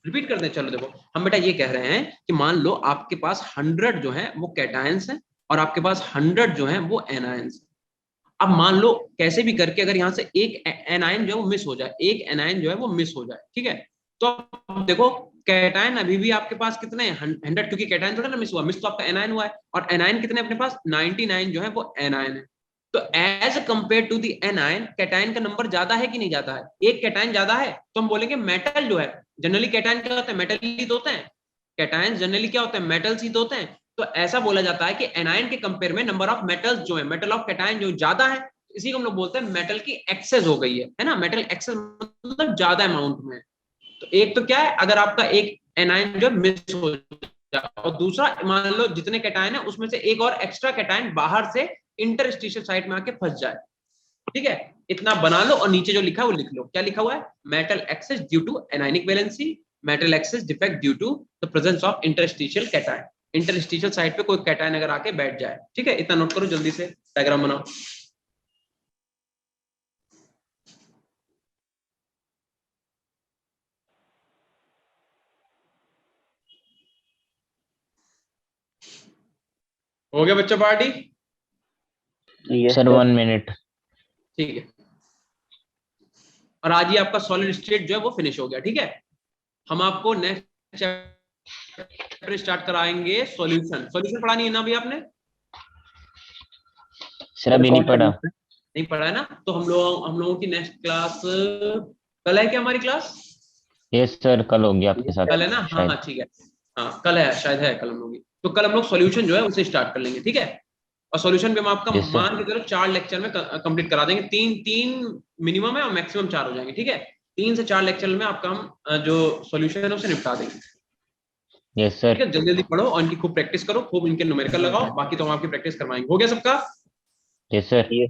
रिपीट कर दें। चलो देखो हम बेटा ये कह रहे हैं कि मान लो आपके पास 100 जो है वो कैटायंस हैं और आपके पास 100 जो है वो एनायंस। अब मान लो कैसे भी करके अगर यहाँ से एक एनायन जो है वो मिस हो जाए, एक एनायन जो है वो मिस हो जाए, ठीक है। तो अब देखो कैटायन अभी भी आपके पास कितने हैं, 100, क्योंकि कैटायन थोड़ा ना मिस हुआ, मिस तो आपका एनायन हुआ है, और एनायन कितने अपने पास, 99 जो है वो एनायन है। तो as compare to the anion, cation का नंबर ज्यादा है कि नहीं ज्यादा है? एक कैटायन ज्यादा है तो हम बोलेंगे मेटल जो है, जनरली कैटायन क्या होता है, मेटल ही तो होते हैं, कैटायन जनरली क्या होते हैं, मेटल्स ही तो होते हैं। तो ऐसा बोला जाता है कि एनायन के कंपेयर में नंबर ऑफ मेटल्स जो है, मेटल ऑफ कैटायन जो ज्यादा है, इसी को हम लोग बोलते हैं मेटल की एक्सेस हो गई है ना, मेटल एक्सेस मतलब ज्यादा अमाउंट में। तो एक तो क्या है, अगर आपका एक एनायन जो मिस हो जाए, और दूसरा मान लो जितने कैटायन है उसमें से एक और एक्स्ट्रा कैटायन बाहर से इंटरस्टिशियल साइट में आके फंस जाए। ठीक है, इतना बना लो और नीचे जो लिखा है वो लिख लो। क्या लिखा हुआ है? Metal excess due to anionic valency, metal excess defect due to the presence of interstitial cation. Interstitial site पे कोई कैटायन अगर आके बैठ जाए। ठीक है, इतना नोट करो, जल्दी से डायग्राम बनाओ। हो गया बच्चों पार्टी? Sir 1 minute. ठीक है, और आज ही आपका सॉलिड स्टेट जो है वो फिनिश हो गया। ठीक है, हम आपको नेक्स्ट चैप्टर स्टार्ट कराएंगे सॉल्यूशन। सॉल्यूशन पढ़ा नहीं है ना अभी आपने? सर अभी नहीं पढ़ा। नहीं पढ़ा है ना? तो हम लोगों की नेक्स्ट क्लास कल है क्या हमारी क्लास? यस सर, कल होगी आपके साथ। कल है ना? हाँ हाँ ठीक है, हाँ कल है, शायद है कल हम लोग की। तो कल हम लोग सॉल्यूशन जो है उसे स्टार्ट कर लेंगे। ठीक है, और सॉल्यूशन पे हम आपका Yes, sir. मान के चलो 4 लेक्चर में कंप्लीट करा देंगे। तीन मिनिमम है और मैक्सिमम 4 हो जाएंगे। ठीक है, 3 से 4 लेक्चर में आपका हम जो सॉल्यूशन है उसे निपटा देंगे। Yes sir. ठीक है, जल्दी जल्दी पढ़ो और इनकी खूब प्रैक्टिस करो, खूब इनके न्यूमेरिकल लगाओ, बाकी तो हम आपकी प्रैक्टिस करवाएंगे। हो गया सबका? Yes sir. चलिए,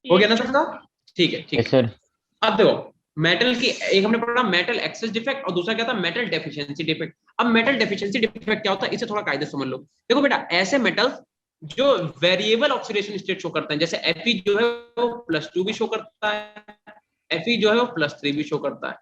हो गया ना सबका? ठीक है, ठीक यस है। सर। अब देखो, मेटल की एक हमने पढ़ा मेटल एक्सेस डिफेक्ट, और दूसरा क्या था, मेटल डेफिशिएंसी डिफेक्ट। अब मेटल डेफिशिएंसी डिफेक्ट क्या होता है, इसे थोड़ा कायदे समझ लो। देखो बेटा, ऐसे मेटल्स जो वेरिएबल ऑक्सीडेशन स्टेट शो करते हैं, जैसे Fe जो है वो +2 भी शो करता है, Fe जो है वो +3 भी शो करता है।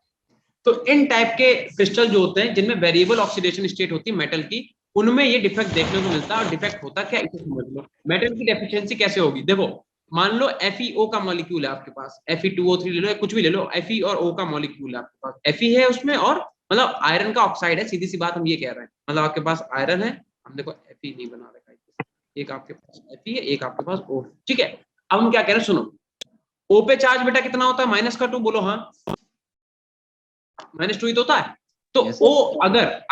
तो इन टाइप के क्रिस्टल जो होते हैं जिनमें वेरिएबल ऑक्सीडेशन स्टेट होती है मेटल की, उनमें ये डिफेक्ट देखने को मिलता है। और डिफेक्ट होता क्या, इसे समझ लो। मेटल की डेफिशिएंसी कैसे होगी, देखो मान लो FeO का मॉलिक्यूल है आपके पास, Fe2O3 ले लो, कुछ भी ले लो, Fe और O का मॉलिक्यूल है आपके पास। Fe है उसमें, और मतलब आयरन का ऑक्साइड है, सीधी सी बात हम ये कह रहे हैं। मतलब आपके पास आयरन है, हम देखो Fe नहीं बना रखा है, एक आपके पास Fe है, एक आपके पास O। ठीक है, अब हम क्या कह रहे हैं, सुनो। O पे चार्ज बेटा कितना होता है, -2, बोलो हाँ, -2 ही तो होता है। तो Yes, O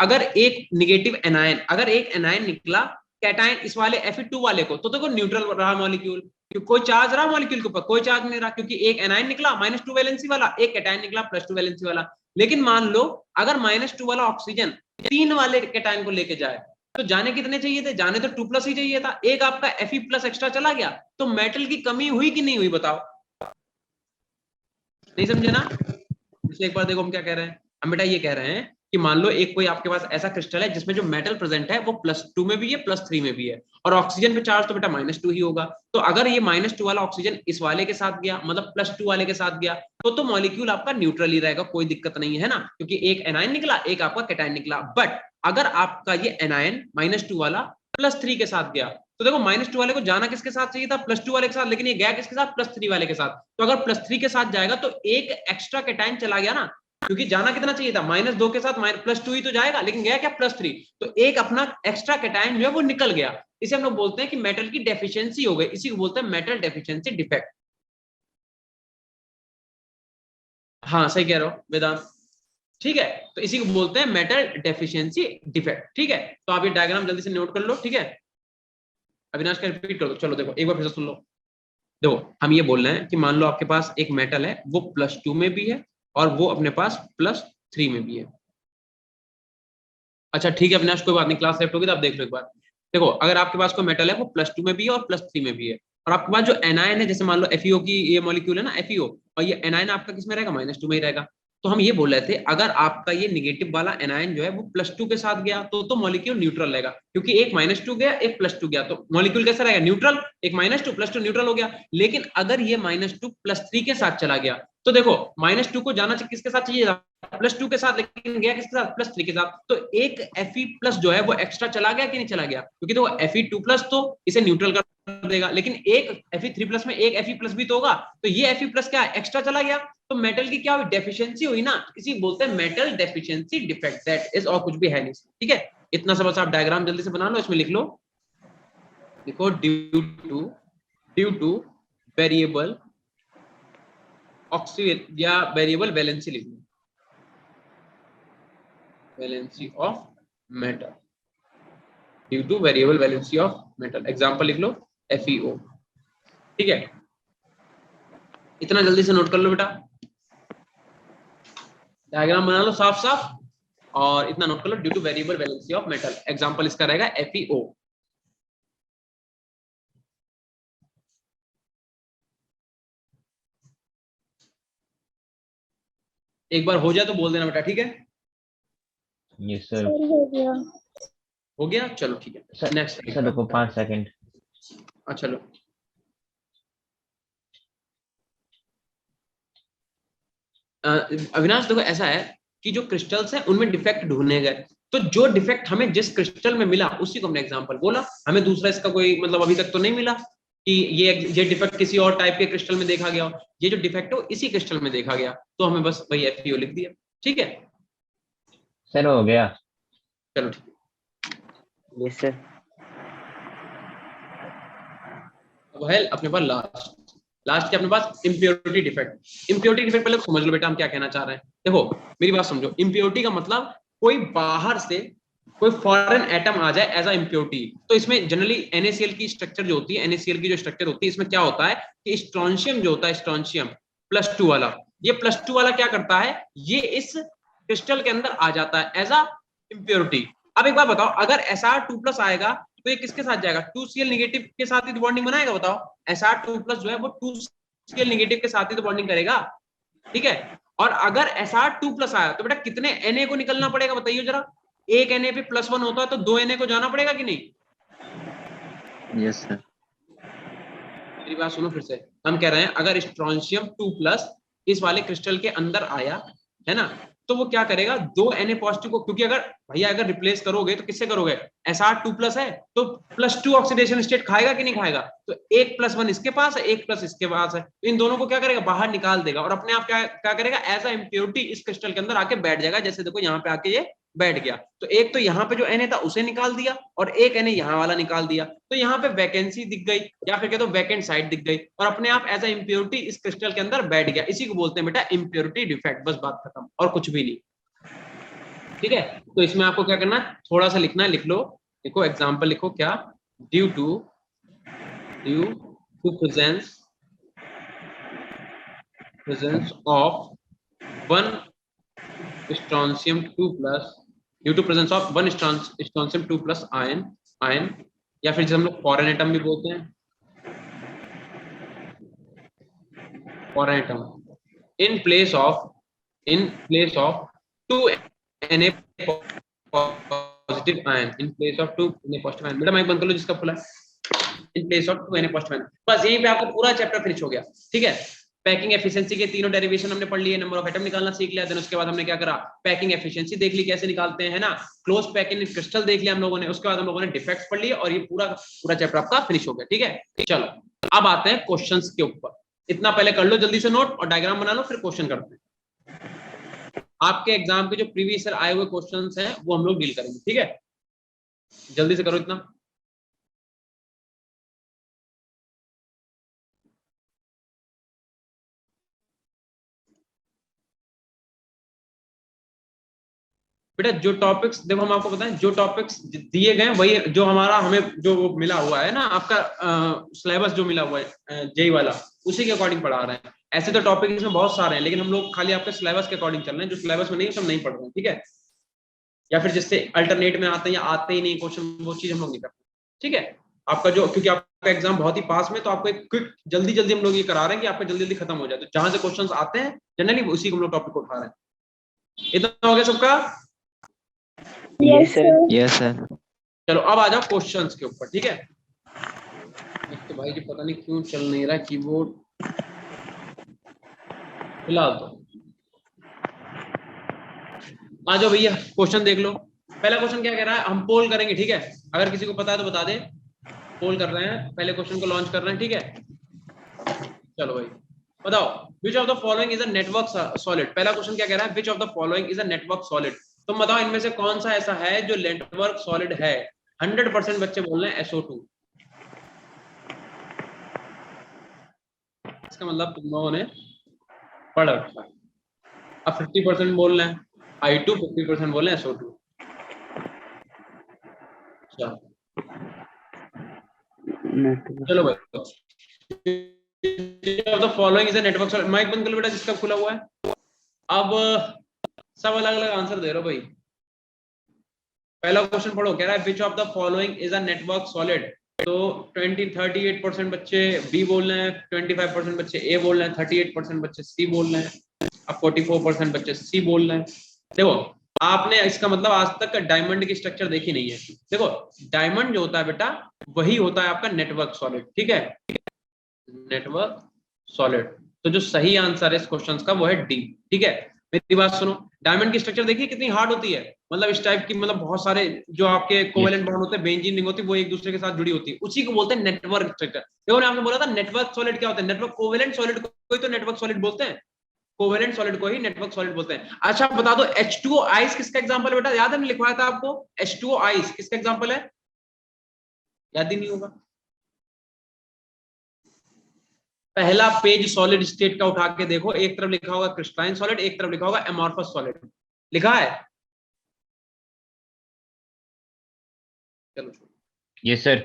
अगर एक निगेटिव एनायन, अगर एक एनायन निकला कैटायन इस वाले Fe2 वाले को, तो देखो न्यूट्रल रहा मॉलिक्यूल, क्योंकि कोई चार्ज रहा मॉलिक्यूल के ऊपर, कोई चार्ज नहीं रहा, क्योंकि एक एनायन निकला -2 वैलेंसी वाला, एक कैटायन निकला +2 वैलेंसी वाला। लेकिन मान लो अगर -2 वाला ऑक्सीजन 3 वाले कैटायन को लेके जाए, तो जाने कितने चाहिए थे, जाने तो 2+ ही चाहिए था। एक आपका Fe+ एक्स्ट्रा चला गया, तो मेटल की कमी हुई कि नहीं हुई, बताओ? नहीं समझे ना? एक बार देखो हम क्या कह रहे हैं। हम बेटा ये कह रहे हैं कि मान लो एक कोई आपके पास ऐसा क्रिस्टल है जिसमें जो मेटल प्रेजेंट है वो +2 में भी है, +3 में भी है, और ऑक्सीजन पे चार्ज तो बेटा -2 ही होगा। तो अगर ये -2 वाला ऑक्सीजन इस वाले के साथ गया, मतलब +2 वाले के साथ गया, तो मॉलिक्यूल आपका न्यूट्रल ही रहेगा, कोई दिक्कत नहीं है ना, क्योंकि एक एनायन निकला, एक आपका कैटायन निकला। बट अगर आपका ये एनायन -2 वाला +3 के साथ गया, तो देखो -2 वाले को जाना किसके साथ चाहिए था, +2 वाले के साथ, लेकिन ये गया किसके साथ, +3 वाले के साथ। तो अगर +3 के साथ जाएगा तो एक एक्स्ट्रा कैटायन चला गया ना, क्योंकि जाना कितना चाहिए था, -2 के साथ +2 ही तो जाएगा, लेकिन गया क्या, +3। तो एक अपना एक्स्ट्रा कैटायन जो है वो निकल गया। इसे हम लोग बोलते हैं कि मेटल की डेफिशिएंसी हो गई, इसी को बोलते हैं मेटल डेफिशिएंसी डिफेक्ट। हाँ सही कह रहे हो वेदांत, ठीक है, तो इसी को बोलते हैं मेटल डेफिशिएंसी डिफेक्ट। ठीक है, तो आप ये डायग्राम जल्दी से नोट कर लो। ठीक है, अविनाश का रिपीट कर दो। चलो देखो एक बार फिर से सुन लो। देखो हम ये बोल रहे हैं कि मान लो आपके पास एक मेटल है, वो +2 में भी है और वो अपने पास +3 में भी है। अच्छा ठीक है अविनाश, कोई बात नहीं, क्लास लेफ्ट होगी तो आप देख लो एक बार। देखो अगर आपके पास कोई मेटल है वो +2 में भी है और +3 में भी है, और आपके पास जो एनायन है, जैसे मान लो FeO की ये मॉलिक्यूल है ना, FeO, और ये एनायन आपका किस में रहेगा, -2 में ही रहेगा। तो हम ये बोल रहे थे अगर आपका ये निगेटिव वाला एनायन जो है वो +2 के साथ गया, तो मॉलिक्यूल न्यूट्रल रहेगा, क्योंकि एक -2 गया, एक +2 गया, तो मॉलिक्यूल कैसा रहेगा, न्यूट्रल। एक -2 +2 न्यूट्रल हो गया। लेकिन अगर ये -2 +3 के साथ चला गया, तो देखो -2 को जाना किसके साथ चाहिए, +2 के साथ, लेकिन गया किसके साथ, +3 के साथ। तो एक Fe+ जो है वो एक्स्ट्रा चला गया कि नहीं चला गया, क्योंकि देखो Fe2+ तो इसे न्यूट्रल कर देगा, लेकिन एक Fe3+ में एक Fe+ भी तो होगा, तो ये Fe+ क्या है, एक्स्ट्रा चला गया। तो मेटल की क्या हुई, डेफिशिएंसी हुई ना, इसी बोलते हैं metal deficiency defect, that is, और कुछ भी है नहीं। ठीक है, इतना सब बस आप डायग्राम जल्दी से बना लो, इसमें लिख लो, देखो due to due to variable oxygen या वेरिएबल वैलेंसी लिख लो, valency of metal, due to variable valency of metal. Example लिख लो FeO। ठीक है, इतना जल्दी से नोट कर लो बेटा, डायग्राम बना लो साफ साफ और इतना नोट कर लो, due to variable valency of metal. Example इसका रहेगा FeO। एक बार हो जाए तो बोल देना बेटा, ठीक है? Yes sir. हो गया। हो गया, चलो ठीक है। सर नेक्स्ट सर रुको 5 सेकंड। चलो अविनाश देखो ऐसा है कि जो क्रिस्टल्स हैं उनमें डिफेक्ट ढूंढने गए, तो जो डिफेक्ट हमें जिस क्रिस्टल में मिला उसी को हमने एग्जांपल बोला। हमें दूसरा इसका कोई मतलब अभी तक तो नहीं मिला कि ये डिफेक्ट किसी और टाइप के क्रिस्टल में देखा गया हो, ये जो डिफेक्ट हो इसी क्रिस्टल में देखा गया, तो हमें बस वही FeO लिख दिया। ठीक है, सर हो गया। चलो ठीक है। Yes sir. अब है अपने पास लास्ट के अपने पास इम्प्योरिटी डिफेक्ट। इम्प्योरिटी डिफेक्ट पहले समझ लो बेटा हम क्या कहना चाह रहे हैं। देखो मेरी बात समझो, इम्प्योरिटी का मतलब कोई बाहर से कोई फॉरेन एटम आ जाए एज अ इम्प्योरिटी। तो इसमें जनरली NaCl की स्ट्रक्चर जो होती है, NaCl की जो स्ट्रक्चर होती है, इसमें क्या होता है कि स्ट्रोंशियम जो होता है, स्ट्रोंशियम +2 वाला, ये +2 वाला क्या करता है, ये इस क्रिस्टल के अंदर आ जाता है एज अ इम्प्योरिटी। अब एक बार बताओ, अगर Sr2+ आएगा तो ये किसके साथ जाएगा, 2Cl नेगेटिव के साथ ही तो बॉन्डिंग बनाएगा। बताओ Sr2+ जो है वो 2Cl नेगेटिव के साथ ही तो बॉन्डिंग करेगा। ठीक है, और अगर Sr2+ आया तो बेटा कितने Na को निकलना पड़ेगा बताइए जरा। एक Na पे +1 होता है तो 2 Na को जाना पड़ेगा कि नहीं? Yes sir. मेरी बात सुनो फिर से, हम कह रहे हैं अगर स्ट्रोंशियम 2+ इस वाले क्रिस्टल के अंदर आया है ना, तो वो क्या करेगा, 2 Na पॉजिटिव को, क्योंकि अगर भैया अगर रिप्लेस करोगे तो किससे करोगे, Sr2+ है तो +2 ऑक्सीडेशन स्टेट खाएगा कि नहीं खाएगा, तो 1 +1 इसके पास है, 1 प्लस इसके पास है, तो इन दोनों को क्या करेगा, बाहर निकाल देगा और अपने आप क्या करेगा, एज अ इम्प्योरिटी इस क्रिस्टल के अंदर आके बैठ जाएगा। जैसे देखो यहाँ पे आके ये बैठ गया, तो एक तो यहाँ पे जो Na था उसे निकाल दिया और एक Na यहाँ वाला निकाल दिया, तो यहाँ पे वैकेंसी दिख गई या फिर कह दो वैकेंट साइड दिख गई और अपने आप एज अ इम्प्योरिटी इस क्रिस्टल के अंदर बैठ गया। इसी को बोलते हैं बेटा इम्प्योरिटी डिफेक्ट। बस बात खत्म, और कुछ भी नहीं। ठीक है, तो इसमें आपको क्या करना है, थोड़ा सा लिखना है, लिख लो, देखो एग्जांपल लिखो क्या, due to presence of one strontium 2+, due to presence of one strontium 2+ ion, या फिर जिसे हम लोग फॉरेन एटम भी बोलते हैं, foreign atom, in place of 2 Na positive ion, in place of 2 Na positive ion। बेटा माइक बंद कर लो जिसका खुला है। in place of 2 Na positive ion। बस यहीं पे आपका पूरा चैप्टर फिनिश हो गया। ठीक है, पैकिंग एफिशिएंसी के तीनों डेरिवेशन हमने पढ़ लिए, नंबर ऑफ एटम निकालना सीख लिया, देन उसके बाद हमने क्या करा, पैकिंग एफिशिएंसी देख ली कैसे निकालते हैं, है ना, क्लोज पैकिंग क्रिस्टल देख लिया हम लोगों ने, उसके बाद हम लोगों ने डिफेक्ट्स पढ़ लिए और ये पूरा चैप्टर आपका फिनिश हो गया। ठीक है, चलो अब आते हैं क्वेश्चंस के ऊपर। इतना पहले कर लो जल्दी से नोट और डायग्राम बना लो, फिर क्वेश्चन करते हैं। आपके एग्जाम के जो प्रीवियस ईयर आए हुए क्वेश्चंस हैं वो हम लोग डील करेंगे। ठीक है, जल्दी से करो इतना। बेटा जो टॉपिक्स देखो हम आपको बताएं, जो टॉपिक्स दिए गए वही जो हमें जो मिला हुआ है ना, आपका सिलेबस जो मिला हुआ है जेई वाला, उसी के अकॉर्डिंग पढ़ा रहे हैं। ऐसे तो टॉपिक इसमें बहुत सारे हैं, लेकिन हम लोग खाली आपके सिलेबस के अकॉर्डिंग चल रहे हैं। जो सिलेबस में नहीं सब नहीं पढ़ रहे हैं। ठीक है, या फिर जिससे अल्टरनेट में आते हैं या आते ही नहीं क्वेश्चन, वो चीज हम लोग नहीं करते। ठीक है, आपका जो, क्योंकि आपका एग्जाम बहुत ही पास में, तो आपको एक क्विक जल्दी हम लोग ये करा रहे हैं कि आपका जल्दी खत्म हो जाए, तो जहां से क्वेश्चन आते हैं जनरली उसी को हम लोग टॉपिक को उठा रहे हैं। इतना हो गया सबका? Yes sir. Yes sir. चलो अब आ जाओ क्वेश्चंस के ऊपर। ठीक है, तो भाई जी पता नहीं क्यों चल नहीं रहा कीबोर्ड, फिलहाल तो आ जाओ भैया, क्वेश्चन देख लो। पहला क्वेश्चन क्या कह रहा है, हम पोल करेंगे। ठीक है, अगर किसी को पता है तो बता दे, पोल कर रहे हैं, पहले क्वेश्चन को लॉन्च कर रहे हैं। ठीक है, चलो भाई बताओ, which of the following is a network solid. पहला क्वेश्चन क्या कह रहा है, which of the following is a network solid. तुम बताओ इनमें से कौन सा ऐसा है जो नेटवर्क सॉलिड है। 100% बच्चे बोल रहे हैं SO2। इसका मतलब तुम लोगों ने पढ़ रखा है। अब 50% बोल रहे हैं I2, 50% बोल रहे हैं SO2। चलो भाई, the following is a network. Mic बंद कर लो बेटा जिसका खुला हुआ है। अब सब अलग अलग आंसर दे रहे हो भाई। पहला क्वेश्चन पढ़ो, कह रहा है which of the following is a network solid. तो 38% बच्चे बी बोल रहे हैं, 25% बच्चे ए बोल रहे हैं, 38% बच्चे सी बोल रहे हैं, अब 44% बच्चे सी बोल रहे हैं। देखो आपने इसका मतलब आज तक डायमंड की स्ट्रक्चर देखी नहीं है। देखो डायमंड जो होता है बेटा वही होता है आपका नेटवर्क सॉलिड, ठीक है, नेटवर्क सॉलिड। तो जो सही आंसर है इस क्वेश्चन का वो है डी, ठीक है। मेरी बात सुनो, डायमंड की स्ट्रक्चर देखिए कितनी हार्ड होती है, मतलब इस टाइप की, मतलब बहुत सारे जो आपके कोवेलेंट बॉन्ड होते हैं, बेंजीन रिंग होती है, वो एक दूसरे के साथ जुड़ी होती है, उसी को बोलते हैं नेटवर्क स्ट्रक्चर। देखो आपने बोला था नेटवर्क सॉलिड क्या होता है, नेटवर्क कोवेलेंट सॉलिड को ही तो नेटवर्क सॉलिड बोलते हैं, कोवेलेंट सॉलिड को ही नेटवर्क सॉलिड बोलते हैं। अच्छा बता दो H2O आइस किसका एग्जांपल है बेटा, याद है मैंने लिखवाया था आपको, H2O आइस किसका एग्जांपल है, याद ही नहीं होगा। पहला पेज सॉलिड स्टेट का उठा के देखो, एक तरफ लिखा होगा क्रिस्टलाइन सॉलिड, एक तरफ लिखा होगा एमॉर्फस सॉलिड, लिखा है। चलो यस सर।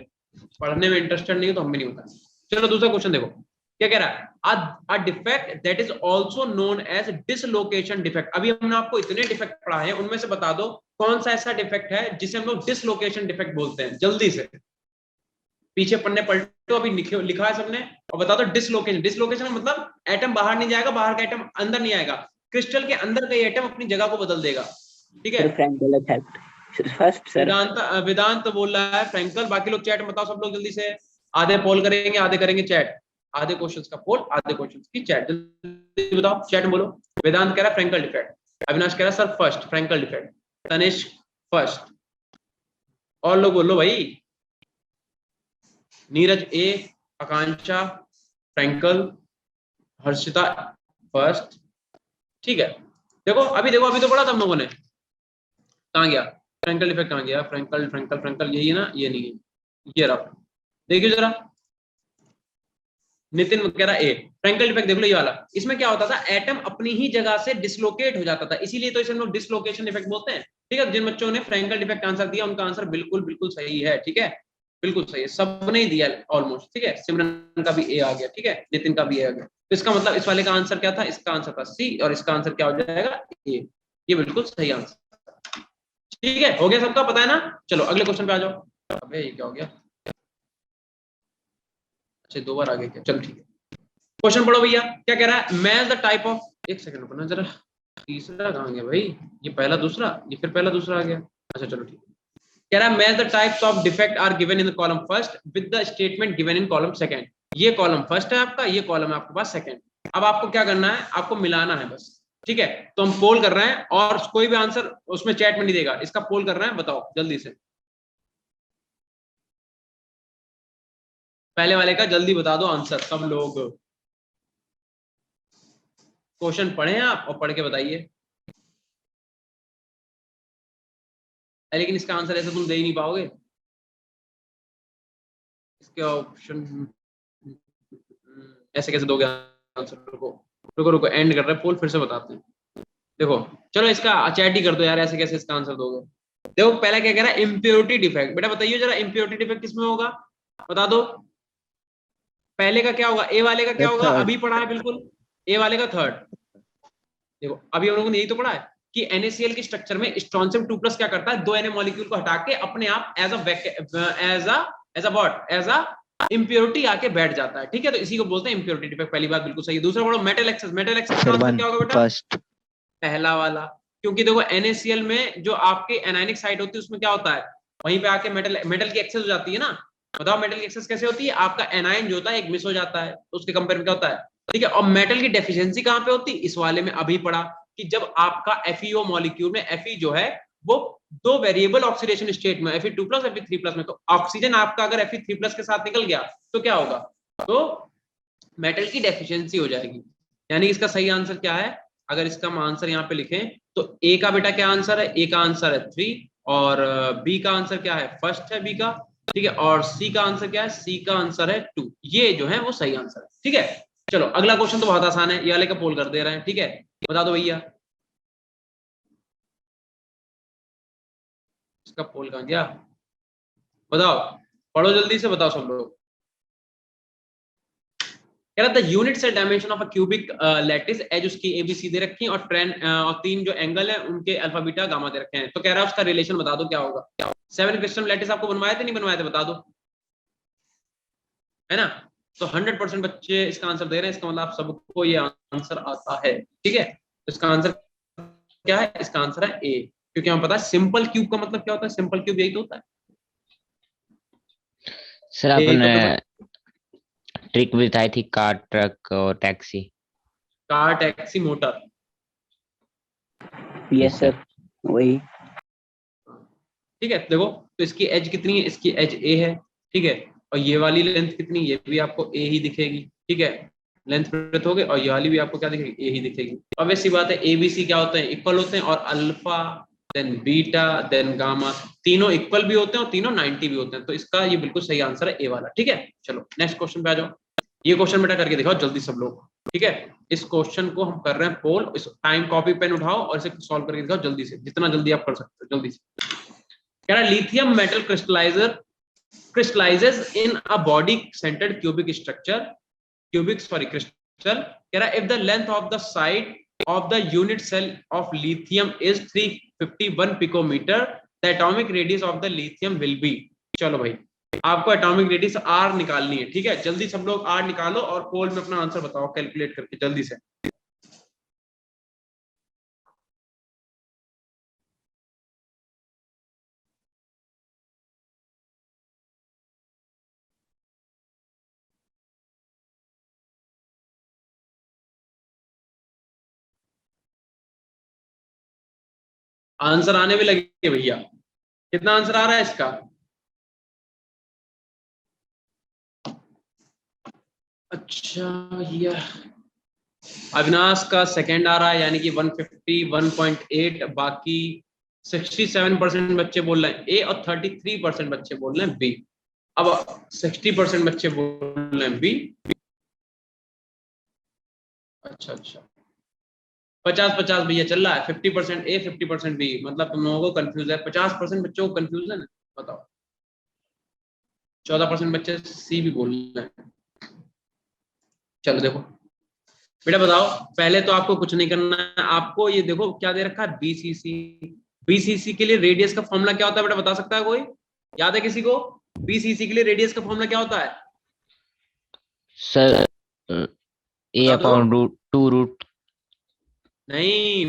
पढ़ने में इंटरेस्टेड नहीं हो तो हम भी नहीं होता। चलो दूसरा क्वेश्चन देखो क्या कह रहा है, a defect that is also known as dislocation defect। अभी हमने आपको इतने डिफेक्ट पढ़ाए हैं, उनमें से बता दो कौन सा ऐसा डिफेक्ट है जिसे हम लोग डिसलोकेशन डिफेक्ट बोलते हैं, जल्दी से पीछे पन्ने पलटो, अभी लिखा है सबने, और बता दो डिसलोकेशन। डिसलोकेशन मतलब एटम बाहर नहीं जाएगा, बाहर का एटम अंदर नहीं आएगा, क्रिस्टल के अंदर का एटम अपनी जगह को बदल देगा, ठीक है। Frenkel effect first sir. Vedant बोल रहा है फ्रैंकल, बाकी लोग चैट में बताओ सब लोग जल्दी से, आधे पोल करेंगे आधे करेंगे चैट, आधे क्वेश्चंस का पोल आधे क्वेश्चंस की चैट, जल्दी बताओ चैट में बोलो। वेदांत कह रहा है फ्रैंकल डिफेक्ट, अविनाश कह रहा है sir first Frenkel defect, Tanishq first, और लोग बोलो भाई, Neeraj A, Akanksha Frenkel, Harshita first, ठीक है। देखो अभी तो पढ़ा था हम लोगों ने, कहां गया फ्रैंकल डिफेक्ट, कहां गया फ्रैंकल फ्रैंकल फ्रैंकल, यही है ना, ये नहीं है, ये रहा, देखिए जरा। नितिन कह रहा ए, फ्रैंकल डिफेक्ट देख लो ये वाला, इसमें क्या होता था एटम अपनी ही जगह से डिसलोकेट हो जाता था, इसीलिए तो इसे हम लोग डिसलोकेशन डिफेक्ट बोलते हैं, ठीक है। जिन बच्चों ने फ्रैंकल डिफेक्ट आंसर दिया उनका आंसर बिल्कुल बिल्कुल सही है, ठीक है, बिल्कुल सही है, सबने ही दिया ऑलमोस्ट, ठीक है। सिमरन का भी ए आ गया, ठीक है, नितिन का भी ए आ गया। तो इसका मतलब इस वाले का आंसर क्या था, इसका आंसर था सी, और इसका आंसर क्या हो जाएगा ए, ये बिल्कुल सही आंसर, ठीक है। हो गया सबका, पता है ना। चलो अगले क्वेश्चन पे आ जाओ। अबे ये क्या हो गया, अच्छा 2 बार आ गया क्या, चलो ठीक है। क्वेश्चन पढ़ो भैया, क्या कह रहा है, मैच द टाइप ऑफ, एक सेकंड रुको जरा, तीसरा कहां गया भाई, ये पहला दूसरा, ये फिर पहला दूसरा आ गया, अच्छा चलो ठीक है। कह रहा है match the types of defect are given in the column first with the statement given in column second. ये कॉलम फर्स्ट है आपका, ये कॉलम है आपके पास सेकंड। अब आपको क्या करना है, आपको मिलाना है बस, ठीक है। तो हम पोल कर रहे हैं और कोई भी आंसर उसमें चैट में नहीं देगा, इसका पोल कर रहे हैं, बताओ जल्दी से, पहले वाले का जल्दी बता दो आंसर सब लोग। क्वेश्चन पढ़े आप और पढ़ के बताइए, लेकिन इसका आंसर ऐसे तुम दे ही नहीं पाओगे, इसके ऑप्शन ऐसे कैसे दोगे आंसर, रुको रुको रुको एंड कर रहे हैं पोल, फिर से बताते हैं। देखो चलो इसका चैट ही कर दो यार, ऐसे कैसे इसका आंसर दोगे। देखो पहला क्या कह रहा है, इम्प्योरिटी डिफेक्ट, बेटा बताइए जरा इम्प्योरिटी डिफेक्ट किसमें होगा, बता दो। पहले का क्या होगा, ए वाले का क्या होगा, अभी पढ़ा है बिल्कुल, ए वाले का थर्ड। देखो अभी हम लोगों ने यही तो पढ़ा है कि NaCl की स्ट्रक्चर में स्ट्रोंशियम 2+ क्या करता है, 2 Na मॉलिक्यूल को हटा के अपने आप एज अ इंप्योरिटी आके बैठ जाता है, ठीक है। तो इसी को बोलते हैं इंप्योरिटी डिफेक्ट, पहली बात बिल्कुल सही है। दूसरा पढ़ो मेटल एक्सेस, मेटल एक्सेस का आंसर क्या होगा बेटा, फर्स्ट पहला वाला, क्योंकि देखो NaCl में जो आपके एनायनिक साइड होती है उसमें क्या होता है, वहीं पे आके मेटल की एक्सेस हो जाती है ना। बताओ मेटल की एक्सेस कैसे होती है, आपका एनायन जो होता है एक मिस हो जाता है, तो उसके कंपेयर में क्या होता है, ठीक है। और मेटल की डेफिशिएंसी कहां पे होती है, इस वाले में अभी पढ़ा कि जब आपका FeO मॉलिक्यूल में Fe जो है वो 2 वेरिएबल ऑक्सीडेशन स्टेट में, Fe2+ Fe3+ में, तो ऑक्सीजन आपका अगर Fe3+ के साथ निकल गया तो क्या होगा, तो मेटल की डेफिशिएंसी हो जाएगी। यानी इसका सही आंसर क्या है, अगर इसका हम आंसर यहाँ पे लिखें तो ए का बेटा क्या आंसर है, ए का आंसर है 3, और बी का आंसर क्या है, फर्स्ट है बी का, ठीक है, और सी का आंसर क्या है, सी का आंसर है 2। ये जो है वो सही आंसर है, ठीक है। चलो अगला क्वेश्चन तो बहुत आसान है, ये वाले का पोल कर दे रहे हैं, ठीक है, बता दो भैया इसका पोल कहां गया, बताओ, पढ़ो जल्दी से, बताओ सब लोग। कह रहा था unit cell dimension of a cubic lattice, edge उसकी एबीसी दे रखी है और और 3 जो एंगल है उनके अल्फा बीटा गामा दे रखे हैं, तो कह रहा है उसका रिलेशन बता दो क्या होगा। 7 क्रिस्टल लैटिस आपको बनवाए थे नहीं बनवाए थे, बता दो, है ना। तो 100% बच्चे इसका आंसर दे रहे हैं, इसका मतलब आप सबको ये आंसर आता है, ठीक है। तो इसका आंसर क्या है, इसका आंसर है ए, क्योंकि हमें पता है सिंपल क्यूब का मतलब क्या होता है, सिंपल क्यूब यही तो होता है। सर आपने ट्रिक भी बताई थी, कार, ट्रक और taxi. Car, taxi, motor. Yes sir, वही। ठीक है, देखो तो इसकी एज कितनी है, इसकी एज ए है, ठीक है, और ये वाली लेंथ कितनी, ये भी आपको ए ही दिखेगी, ठीक है, लेंथ ब्रेथ हो गई, और ये वाली भी आपको क्या दिखेगी, ए ही दिखेगी। अब ऐसी बात है, ए बी सी क्या होते हैं, इक्वल होते हैं, और alpha then beta then gamma तीनों इक्वल भी होते हैं और तीनों 90 भी होते हैं, तो इसका ये बिल्कुल सही आंसर है ए वाला, ठीक है। चलो नेक्स्ट क्वेश्चन पे आ जाओ, ये क्वेश्चन बेटा करके दिखाओ जल्दी सब लोग, ठीक है। इस क्वेश्चन को हम कर रहे हैं पोल, इस टाइम कॉपी पेन उठाओ और इसे सॉल्व करके दिखाओ जल्दी से, जितना जल्दी आप कर सकते हो, जल्दी से। कह रहा lithium metal crystallizes in a body centered cubic crystal, कह रहा if the length of the side of the unit cell of lithium is 351 picometer, the atomic radius of the lithium will be। चलो भाई आपको atomic radius are निकालनी है, ठीक है, जल्दी सब लोग आर निकालो और पोल में अपना आंसर बताओ कैलकुलेट करके जल्दी से। आंसर आने भी लगे भैया, कितना आंसर आ रहा है इसका, अच्छा ये अविनाश का सेकंड आ रहा है, यानी कि 151.8, बाकी 67% बच्चे बोल रहे हैं ए और 33% बच्चे बोल रहे हैं बी। अब 60% बच्चे बोल रहे हैं बी, अच्छा अच्छा 50-50 भैया चल रहा है, 50% ए 50% बी, मतलब तुम लोगों को कंफ्यूज है, 50% बच्चों को कंफ्यूजन है, बताओ। 14% बच्चे सी भी बोल रहे हैं। चलो देखो बेटा बताओ, पहले तो आपको कुछ नहीं करना है, आपको ये देखो क्या दे रखा है, बीसीसी। बीसीसी के लिए रेडियस का फॉर्मूला क्या होता है बेटा, बता सकता है कोई, याद है किसी को, बीसीसी के लिए रेडियस का फॉर्मूला क्या होता है सर ए अपॉन रूट 2 रूट, नहीं,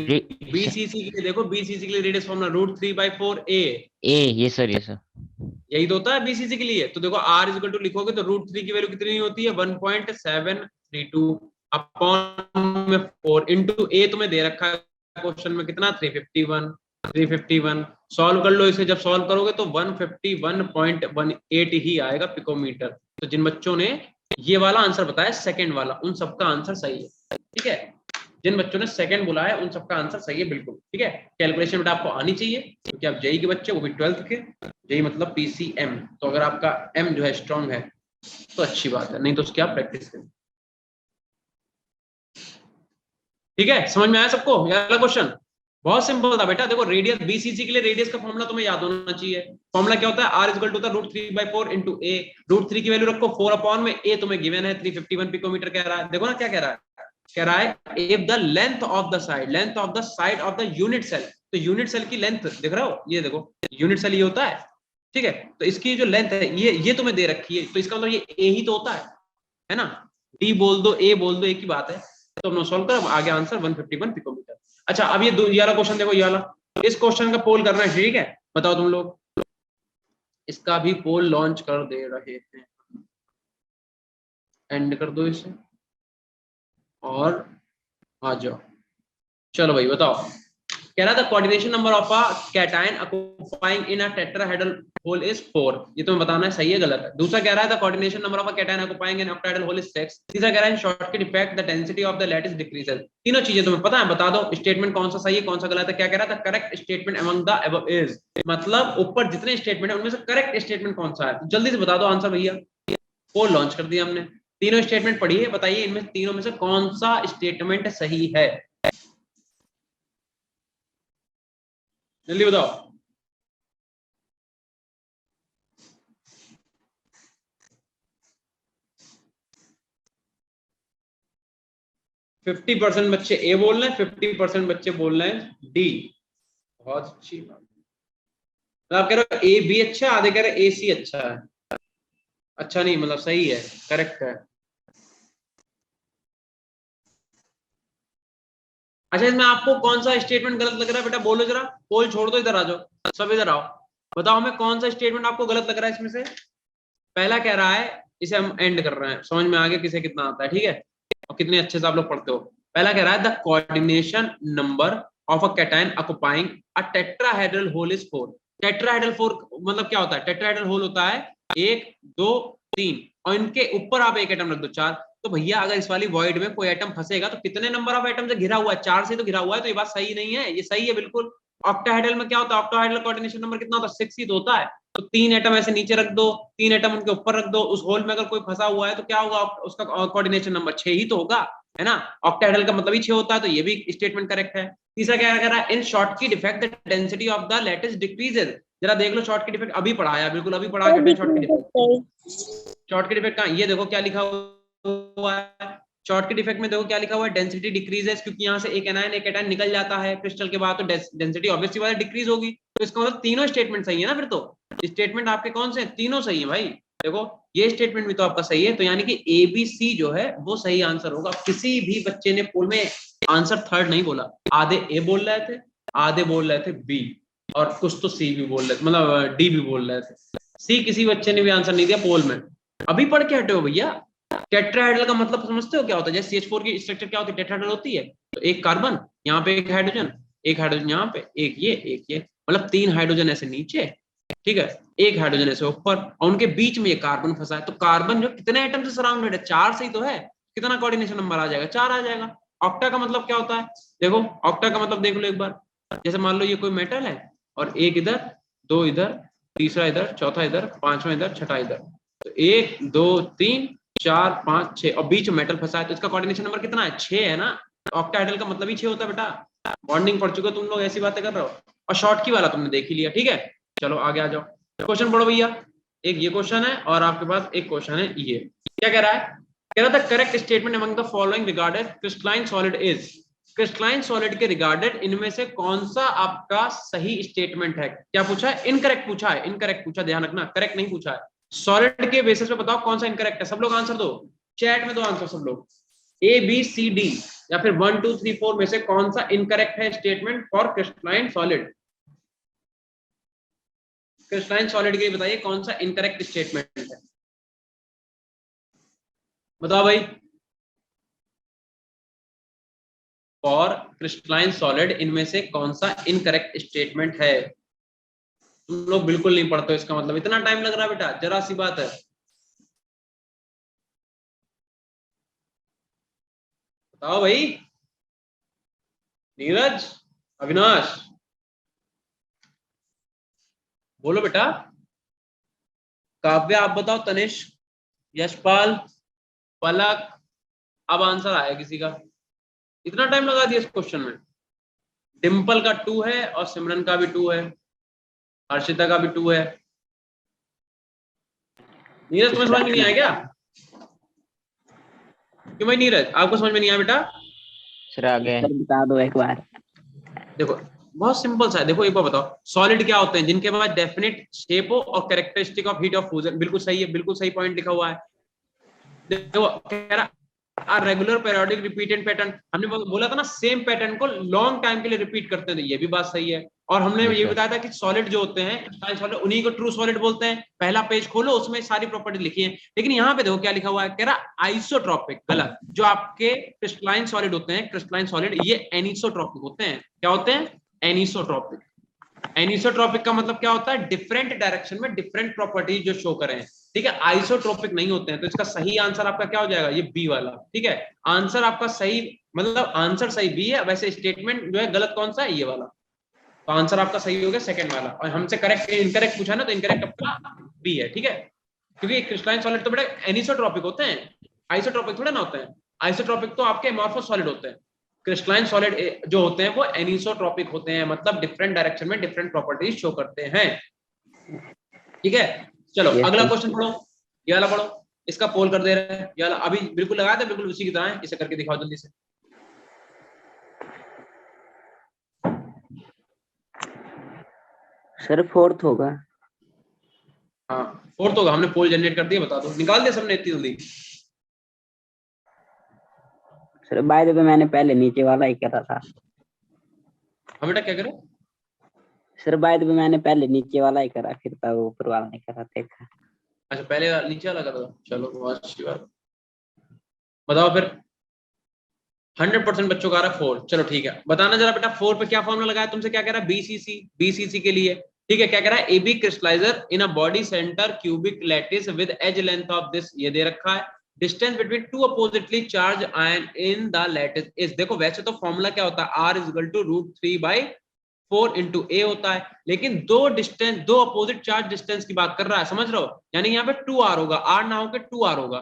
बीसीसी के लिए देखो, बीसीसी के लिए रेडियस फॉर्मूला √3/4 ए, ये सर यही तो होता है बीसीसी के लिए। तो देखो r इक्वल टू लिखोगे तो √3 की वैल्यू कितनी होती है, 1.732 अपॉन में 4 इंटू ए तुम्हें दे रखा है क्वेश्चन में कितना, 351 सॉल्व कर लो इसे, जब सॉल्व करोगे तो 151.18 ही आएगा पिकोमीटर। तो जिन बच्चों ने ये वाला आंसर बताया सेकंड वाला, उन सबका आंसर सही है, ठीक है, जिन बच्चों ने सेकंड बोला है उन सबका आंसर सही है बिल्कुल, ठीक है। कैलकुलेशन बेटा आपको आनी चाहिए, क्योंकि आप जेई के बच्चे, वो भी 12th के, जेई मतलब पीसीएम, तो अगर आपका एम जो है स्ट्रांग है तो अच्छी बात है, नहीं तो उसकी आप प्रैक्टिस करें, ठीक है। समझ में आया सबको, ये वाला क्वेश्चन बहुत सिंपल था बेटा। देखो रेडियस, बीसीसी के लिए रेडियस का फॉर्मूला तुम्हें याद होना चाहिए, फॉर्मूला क्या होता है, r इक्वल टू होता है √3/4 इंटू ए, √3 की वैल्यू रखो 4 अपॉन में ए तुम्हें गिवन है 351 पिकोमीटर कह रहा है, देखो ना क्या कह रहा है, कह रहा है if the length of the side of the unit cell, तो यूनिट सेल की लेंथ देख रहे हो, ये देखो यूनिट सेल ये होता है, ठीक है, तो इसकी जो लेंथ है ये तुम्हें दे रखी है, तो इसका मतलब ये ए ही तो होता है ना, डी बोल दो ए बोल दो, एक ही बात है। तो हमने सॉल्व कर, आगे आंसर 151 पिकोमीटर। अच्छा अब ये वाला क्वेश्चन देखो, ये वाला, इस क्वेश्चन का पोल करना है, ठीक है, बताओ तुम लोग, इसका भी पोल लॉन्च कर दे रहे हैं, एंड कर दो इसे और आ जाओ। चलो भाई बताओ, कह रहा था coordination number of a cation occupying in a tetrahedral hole is 4, ये तुम्हें बताना है सही है गलत है। दूसरा कह रहा था coordination number of a cation occupying in octahedral hole is 6। तीसरा कह रहा है Schottky defect the density of the lattice decreases. तीनों चीजें तुम्हें पता है, बता दो स्टेटमेंट कौन सा सही है कौन सा गलत है। क्या कह रहा था, correct statement among the above is, मतलब ऊपर जितने स्टेटमेंट है उनमें से करेक्ट स्टेटमेंट कौन सा है, जल्दी से बता दो आंसर भैया। पोल लॉन्च कर दिया हमने, तीनों स्टेटमेंट पढ़िए, बताइए इनमें तीनों में से कौन सा स्टेटमेंट सही है, जल्दी बताओ। फिफ्टी परसेंट बच्चे ए बोल रहे हैं, 50% बच्चे बोल रहे हैं डी। बहुत अच्छी बात। तो आप कह रहे हो ए बी अच्छा, आधे कह रहे ए सी अच्छा है। अच्छा नहीं मतलब सही है, करेक्ट है। अच्छा, इसमें आपको कौन सा स्टेटमेंट गलत लग रहा है बेटा, बोलो जरा, पोल छोड़ दो, इधर आ जाओ, सब इधर आओ, बताओ हमें कौन सा स्टेटमेंट आपको गलत लग रहा है इसमें से। पहला कह रहा है, इसे हम एंड कर रहे हैं, समझ में आ गया किसे कितना आता है, ठीक है, और कितने अच्छे से आप लोग पढ़ते हो। पहला कह रहा है the coordination number of a cation occupying a tetrahedral hole is 4। Tetrahedral 4 मतलब क्या होता है, टेट्राहेड्रल होल होता है 1 2 3 और इनके ऊपर आप एक एटम रख दो 4। तो भैया अगर इस वाली वॉइड में कोई एटम फंसेगा तो कितने नंबर ऑफ एटम से घिरा हुआ है, 4 से तो घिरा हुआ है, तो ये बात सही नहीं है, ये सही है बिल्कुल। ऑक्टाहेड्रल में क्या होता है, ऑक्टाहेड्रल कोऑर्डिनेशन नंबर कितना होता है, 6 ही तो होता है। तो 3 एटम ऐसे नीचे रख दो, 3 एटम उनके ऊपर रख दो, उस होल में अगर कोई फंसा हुआ है तो क्या होगा, उसका कोऑर्डिनेशन नंबर 6 ही तो होगा, है ना। ऑक्टाहेड्रल का मतलब ही 6 होता है, तो ये भी स्टेटमेंट करेक्ट है। तीसरा क्या कह रहा है, in Schottky defect the density of the lattice decreases. जरा देख लो शॉर्टकी डिफेक्ट, अभी पढ़ाया, बिल्कुल अभी पढ़ा के शॉर्टकी डिफेक्ट। शॉर्टकी डिफेक्ट का ये देखो क्या लिखा हुआ है, शॉर्टकट इफेक्ट में देखो क्या लिखा हुआ है, डेंसिटी डिक्रीजेस, क्योंकि यहाँ से एक एनायन एक कैटायन निकल जाता है क्रिस्टल के बाद, तो डेंसिटी ऑब्वियसली बात है डिक्रीज होगी। तो इसका मतलब तीनों स्टेटमेंट सही है ना, फिर तो स्टेटमेंट आपके कौन से हैं, तीनों सही है भाई। देखो ये स्टेटमेंट भी तो आपका सही है, तो यानी कि ए बी सी जो है वो सही आंसर होगा। किसी भी बच्चे ने पोल में आंसर थर्ड नहीं बोला, आधे ए बोल रहे थे, आधे बोल रहे थे बी, और कुछ तो सी भी बोल रहे थे, मतलब डी भी बोल रहे थे। सी किसी बच्चे ने भी आंसर नहीं दिया पोल में। अभी पढ़ के हटे हो भैया। टेट्राहेड्रल का मतलब समझते हो क्या होता है, जैसे CH4 की स्ट्रक्चर क्या होती है, टेट्राहेड्रल होती है, तो एक कार्बन यहाँ पे, एक हाइड्रोजन यहाँ पे, एक ये, मतलब 3 हाइड्रोजन ऐसे नीचे, ठीक है, एक हाइड्रोजन ऐसे ऊपर, और उनके बीच में ये कार्बन फंसा है। तो कार्बन जो कितने एटम से सराउंडेड है, 4 से ही तो है, कितना कोऑर्डिनेशन नंबर आ जाएगा, 4 आ जाएगा। ऑक्टा का मतलब क्या होता है, देखो ऑक्टा का मतलब देख लो एक बार, जैसे मान लो ये कोई मेटल है और एक इधर, 2 इधर, तीसरा इधर, चौथा इधर, पांचवा इधर, छठा इधर, तो 1 2 3 4 5 6 और बीच में मेटल फंसा है, तो इसका कोऑर्डिनेशन नंबर कितना है, 6 है ना। ऑक्टाहेड्रल का मतलब ही 6 होता है बेटा, बॉन्डिंग पढ़ चुके हो तुम लोग, ऐसी बातें कर रहे हो। और शॉर्ट की वाला तुमने देख ही लिया, ठीक है, चलो आगे आ जाओ, क्वेश्चन पढ़ो भैया। एक ये क्वेश्चन है और आपके पास एक क्वेश्चन है, ये क्या कह रहा है, कह रहा था correct statement among the following regarded crystalline solid is. Crystalline solid के रिगार्डेड इनमें से कौन सा आपका सही स्टेटमेंट है, क्या पूछा है, इनकरेक्ट पूछा है, इनकरेक्ट पूछा, ध्यान रखना, करेक्ट नहीं पूछा है। सॉलिड के बेसिस पे बताओ कौन सा इनकरेक्ट है, सब लोग आंसर दो, चैट में दो आंसर सब लोग, ए बी सी डी या फिर 1 2 3 4 में से कौन सा इनकरेक्ट है statement for crystalline solid. Crystalline solid के लिए बताइए कौन सा इनकरेक्ट स्टेटमेंट है, बताओ भाई। फॉर क्रिस्टलाइन सॉलिड इनमें से कौन सा इनकरेक्ट स्टेटमेंट है। तुम लोग बिल्कुल नहीं पढ़ते हो, इसका मतलब इतना टाइम लग रहा है बेटा, जरा सी बात है, बताओ भाई। नीरज, अविनाश, बोलो बेटा। काव्या आप बताओ, तनिष्क, यशपाल, पलक, अब आंसर आया किसी का, इतना टाइम लगा दिया इस क्वेश्चन में। डिंपल का 2 है और सिमरन का भी 2 है, हर्षिता का भी 2 है। नीरज तुम्हें समझ में नहीं आया क्या, क्यों भाई नीरज आपको समझ में नहीं आया बेटा। सर आगे बता दो एक बार। देखो बहुत सिंपल सा है, देखो एक बार बताओ, सॉलिड क्या होते हैं, जिनके पास डेफिनेट शेप हो और characteristic of heat of fusion, बिल्कुल सही है, बिल्कुल सही पॉइंट लिखा हुआ है। देखो कह रहा रेगुलर पेरियोडिक रिपीटेड पैटर्न, हमने बोला था ना सेम पैटर्न को लॉन्ग टाइम के लिए रिपीट करते हैं, तो ये भी बात सही है। और हमने ये बताया था कि सॉलिड जो होते हैं सॉलिड, उन्हीं को ट्रू सॉलिड बोलते हैं। पहला पेज खोलो उसमें सारी प्रॉपर्टी लिखी है, लेकिन यहाँ पे देखो क्या लिखा हुआ है, कह रहा आइसोट्रोपिक, गलत। जो आपके क्रिस्टलाइन सॉलिड होते हैं, क्रिस्टलाइन सॉलिड, ये एनिसोट्रोपिक होते हैं। क्या होते हैं, एनिसोट्रोपिक। एनिसोट्रोपिक का मतलब क्या होता है, डिफरेंट डायरेक्शन में डिफरेंट प्रॉपर्टी जो शो करें, ठीक है, आइसोट्रोपिक नहीं होते हैं। तो इसका सही आंसर आपका क्या हो जाएगा, ये बी वाला, ठीक है। आंसर आपका सही, मतलब आंसर सही बी है, वैसे स्टेटमेंट जो है गलत कौन सा है, ये वाला। तो आंसर आपका सही हो गया सेकंड वाला, और हमसे करेक्ट इनकरेक्ट पूछा ना, तो इनकरेक्ट आपका बी है, ठीक है, क्योंकि क्रिस्टलाइन सॉलिड तो बेटा एनिसोट्रोपिक होते हैं, आइसोट्रोपिक थोड़ा ना होते हैं, आइसोट्रोपिक तो आपके एमॉर्फस सॉलिड होते हैं, क्रिस्टलाइन सॉलिड जो होते हैं वो एनिसोट्रोपिक होते हैं, मतलब डिफरेंट डायरेक्शन में डिफरेंट प्रॉपर्टीज शो करते हैं। ठीक है, चलो Yes, अगला sir. क्वेश्चन पढ़ो, ये वाला पढ़ो, इसका पोल कर दे रहे हैं, ये वाला अभी बिल्कुल लगाया था, बिल्कुल उसी की तरह है, इसे करके दिखाओ जल्दी से। सर फोर्थ होगा। हाँ फोर्थ होगा, हमने पोल जनरेट कर दिया, बता दो, निकाल दिया सबने इतनी जल्दी? सर बाय द वे मैंने पहले नीचे वाला ही करा था। हम बेटा क्या करें? सर बाय द वे मैंने पहले नीचे वाला ही करा, फिर था वो ऊपर वाला नहीं करा देखा। अच्छा पहले नीचे वाला कर दो, चलो बहुत अच्छी बात। बताओ फिर, 100% बच्चों का आ रहा है 4, चलो ठीक है, बताना जरा बेटा 4 पे क्या फॉर्मूला लगाया, तुमसे क्या कह रहा है? बीसीसी, बीसीसी के लिए, ठीक है, क्या कह रहा है? AB crystallizes in a body centre cubic lattice with edge length of this, ये दे रखा है, distance between two oppositely charge ion in the lattice is, देखो वैसे तो फॉर्मूला क्या होता है, R is equal to √3/4 into a होता है, लेकिन दो अपोजिट चार्ज डिस्टेंस की बात कर रहा है, समझ रहे हो? यानी यहाँ पे 2R होगा, R ना होकर 2R होगा,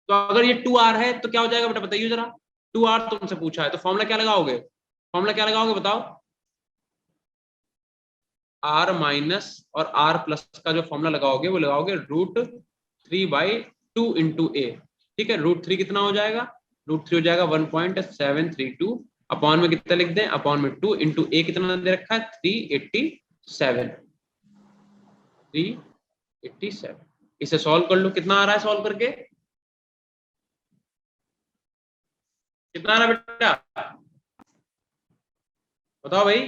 तो अगर ये 2R है तो क्या हो जाएगा बेटा, बताइए जरा। 2R तुमसे पूछा है तो फॉर्मूला क्या लगाओगे, फॉर्मूला क्या लगाओगे बताओ? R माइनस और R प्लस का जो फॉर्मूला लगाओगे वो लगाओगे √3/2 इंटू ए, ठीक है, √3 कितना हो जाएगा? √3 हो जाएगा 1.732, अपॉन में कितना लिख दें, अपॉन में 2 इंटू ए कितना दे रखा है 387। इसे सॉल्व कर लो, कितना आ रहा है सॉल्व करके, कितना आ रहा है बेटा बताओ भाई?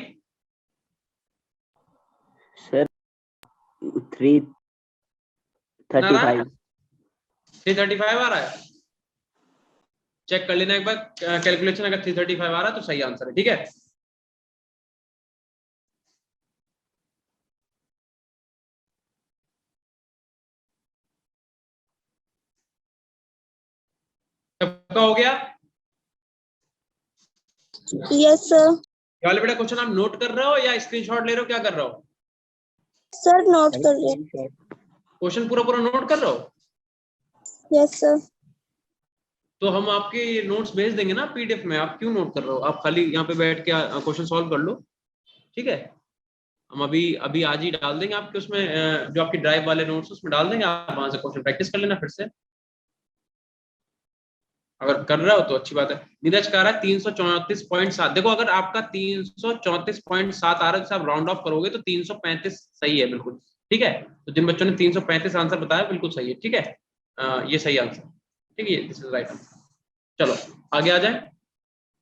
सर 335। 335 आ रहा है, चेक कर लेना एक बार कैलकुलेशन, अगर 335 आ रहा है तो सही आंसर है, ठीक है। सबका हो गया? Yes sir. ये वाले बेटा क्वेश्चन आप नोट कर रहे हो या स्क्रीनशॉट ले रहे हो, क्या कर रहे हो? सर नोट कर रहे हैं। क्वेश्चन पूरा पूरा नोट कर रहे हो? Yes sir. तो हम आपके नोट्स भेज देंगे ना पीडीएफ में, आप क्यों नोट कर रहे हो? आप खाली यहाँ पे बैठ के क्वेश्चन सॉल्व कर लो, ठीक है। हम अभी अभी आज ही डाल देंगे आपके उसमें, जो आपकी ड्राइव वाले नोट्स उसमें डाल देंगे, आप वहां से क्वेश्चन प्रैक्टिस कर लेना फिर से, अगर कर रहा हो तो अच्छी बात है। नीरज कह रहा है 334.7, देखो अगर आपका 334.7 आ रहा है, आप राउंड ऑफ करोगे तो 335 सही है बिल्कुल, ठीक है। तो जिन बच्चों ने 335 आंसर बताया बिल्कुल सही है, ठीक है, ये सही आंसर, ठीक है, दिस इज राइट आंसर। चलो आगे आ जाए,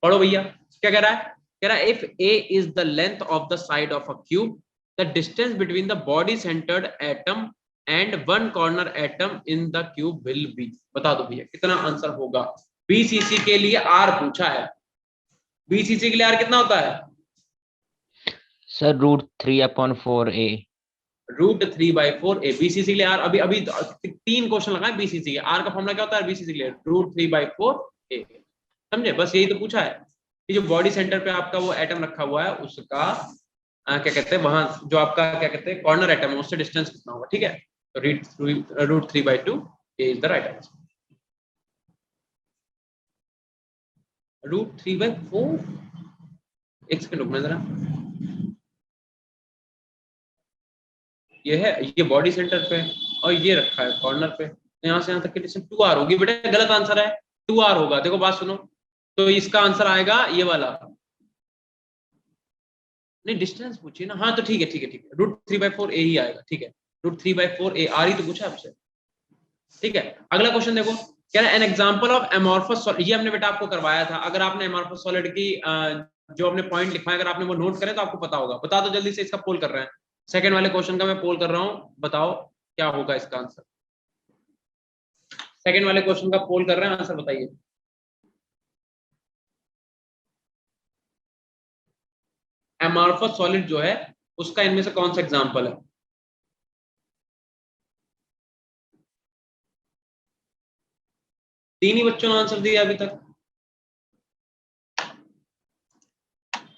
पढ़ो भैया, क्या कह रहा है? कह रहा है if A is the length of the side of a cube, the distance between the body centred atom and one corner atom in the cube will be, बता दो भैया कितना आंसर होगा। बीसीसी के लिए आर पूछा है, बीसीसी के लिए आर कितना होता है? Sir √3/4a। √3/4a, बीसीसी के लिए आर, अभी अभी 3 क्वेश्चन लगाए बीसीसी के, आर का फॉर्मूला क्या होता है बीसीसी के लिए? √3/4a, समझे? बस यही तो पूछा है कि जो बॉडी सेंटर पे आपका वो एटम रखा हुआ है उसका क्या कहते हैं, वहां जो आपका क्या कहते हैं कॉर्नर एटम है उससे डिस्टेंस कितना होगा, ठीक है। तो √3/2 इज द राइट आंसर। √3/4, एक सेकंड रुकना जरा, ये है, ये बॉडी सेंटर पे और ये रखा है कॉर्नर पे, यहाँ से यहाँ तक की डिस्टेंस 2r होगी बेटा, गलत आंसर है, 2r होगा, देखो बात सुनो, तो इसका आंसर आएगा ये वाला, नहीं डिस्टेंस पूछिए ना, हाँ तो ठीक है ठीक है ठीक है, √3/4a ही आएगा, ठीक है, √3/4a, आर ही तो पूछा आपसे, ठीक है। अगला क्वेश्चन देखो, क्या है an example of amorphous solid, ये हमने बेटा आपको करवाया था, अगर आपने एमॉर्फस सॉलिड की जो अपने पॉइंट लिखवाए अगर आपने वो नोट करें तो आपको पता होगा, बता दो जल्दी से, इसका पोल कर रहे हैं, सेकंड वाले क्वेश्चन का मैं पोल कर रहा हूं, बताओ क्या होगा इसका आंसर, सेकंड वाले क्वेश्चन का पोल कर रहे हैं, आंसर बताइए। एमॉर्फस सॉलिड जो है उसका इनमें से कौन सा एग्जांपल है? तीन ही बच्चों ने आंसर दिया अभी तक,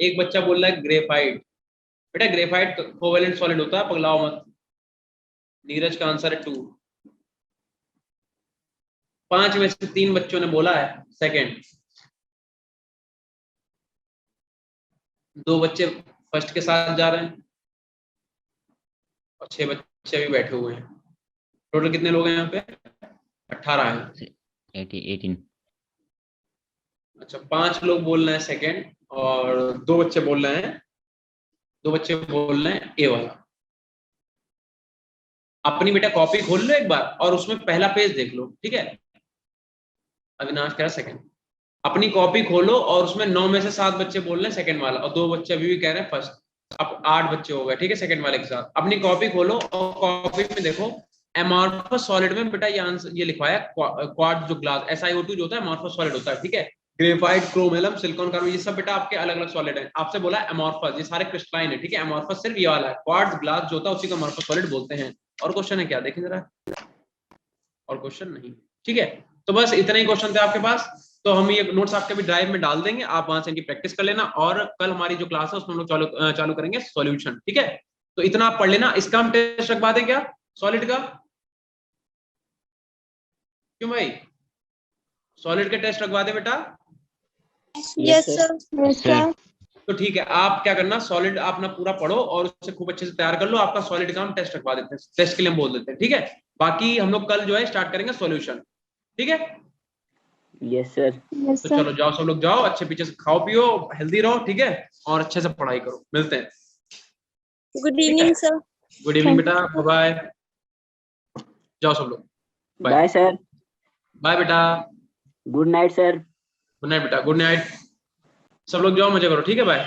एक बच्चा बोल रहा है ग्रेफाइट, बेटा ग्रेफाइट कोवेलेंट सॉलिड होता है, पगलाओ मत। नीरज का आंसर है 2। 5 में से 3 बच्चों ने बोला है सेकंड, 2 बच्चे फर्स्ट के साथ जा रहे हैं और 6 बच्चे अभी बैठे हुए हैं। टोटल कितने लोग हैं यहाँ पे? 18 हैं। 18। अच्छा, 5 लोग बोल रहे हैं सेकंड और 2 बच्चे बोल रहे हैं, 2 बच्चे बोल रहे हैं ए वाला। अपनी बेटा कॉपी खोल लो एक बार और उसमें पहला पेज देख लो, ठीक है। अविनाश कह रहा सेकंड। अपनी कॉपी खोलो और उसमें 9 में से 7 बच्चे बोल रहे हैं सेकंड वाला और 2 बच्चे अभी भी कह रहे हैं फर्स्ट। अब 8 बच्चे हो गए, ठीक है, सेकंड वाले के साथ। अपनी कॉपी खोलो और कॉपी में देखो एमॉर्फस सॉलिड में बेटा ये आंसर ये लिखवाया क्वार्ट्ज जो ग्लास SiO2 जो होता है एमॉर्फस सॉलिड होता है, ठीक है। Graphite, chrome alum, silicon carbon, ये सब बेटा आपके अलग अलग सॉलिड है। आपसे बोला एमॉर्फस, ये सारे क्रिस्टलाइन है, ठीक है। एमॉर्फस सिर्फ ये वाला है, क्वार्ट्ज ग्लास जो होता है उसी को एमॉर्फस सॉलिड बोलते हैं। और क्वेश्चन है क्या, देखें जरा। और क्वेश्चन नहीं, ठीक है। तो बस इतने ही क्वेश्चन थे आपके पास। तो हम ये नोट्स आपके भी ड्राइव में डाल देंगे, आप वहां से इनकी प्रैक्टिस कर लेना। और कल हमारी जो क्लास है उसमें हम लोग चालू करेंगे सॉल्यूशन, ठीक है। तो इतना आप पढ़ लेना। इसका हम टेस्ट रखवा दें क्या, सॉलिड का? क्यों भाई, सॉलिड के टेस्ट रखवा दे बेटा? Yes sir. Yes sir. तो ठीक है, आप क्या करना, सॉलिड आप ना पूरा पढ़ो और उसे खूब अच्छे से तैयार कर लो। आपका सॉलिड का हम टेस्ट रखवा देते हैं, टेस्ट के लिए हम बोल देते हैं, ठीक है। बाकी हम लोग कल जो है स्टार्ट करेंगे सॉल्यूशन, ठीक है। Yes sir. यस तो सर। चलो जाओ, सब लोग जाओ, अच्छे पीछे से खाओ पियो, हेल्दी रहो, ठीक है। और अच्छे से पढ़ाई करो, मिलते हैं। Good evening sir. Good evening बेटा, बाय। जाओ सब लोग, बाय सर। बाय बेटा, good night sir. Good night बेटा, गुड नाइट। सब लोग जाओ, मजे करो, ठीक है, बाय।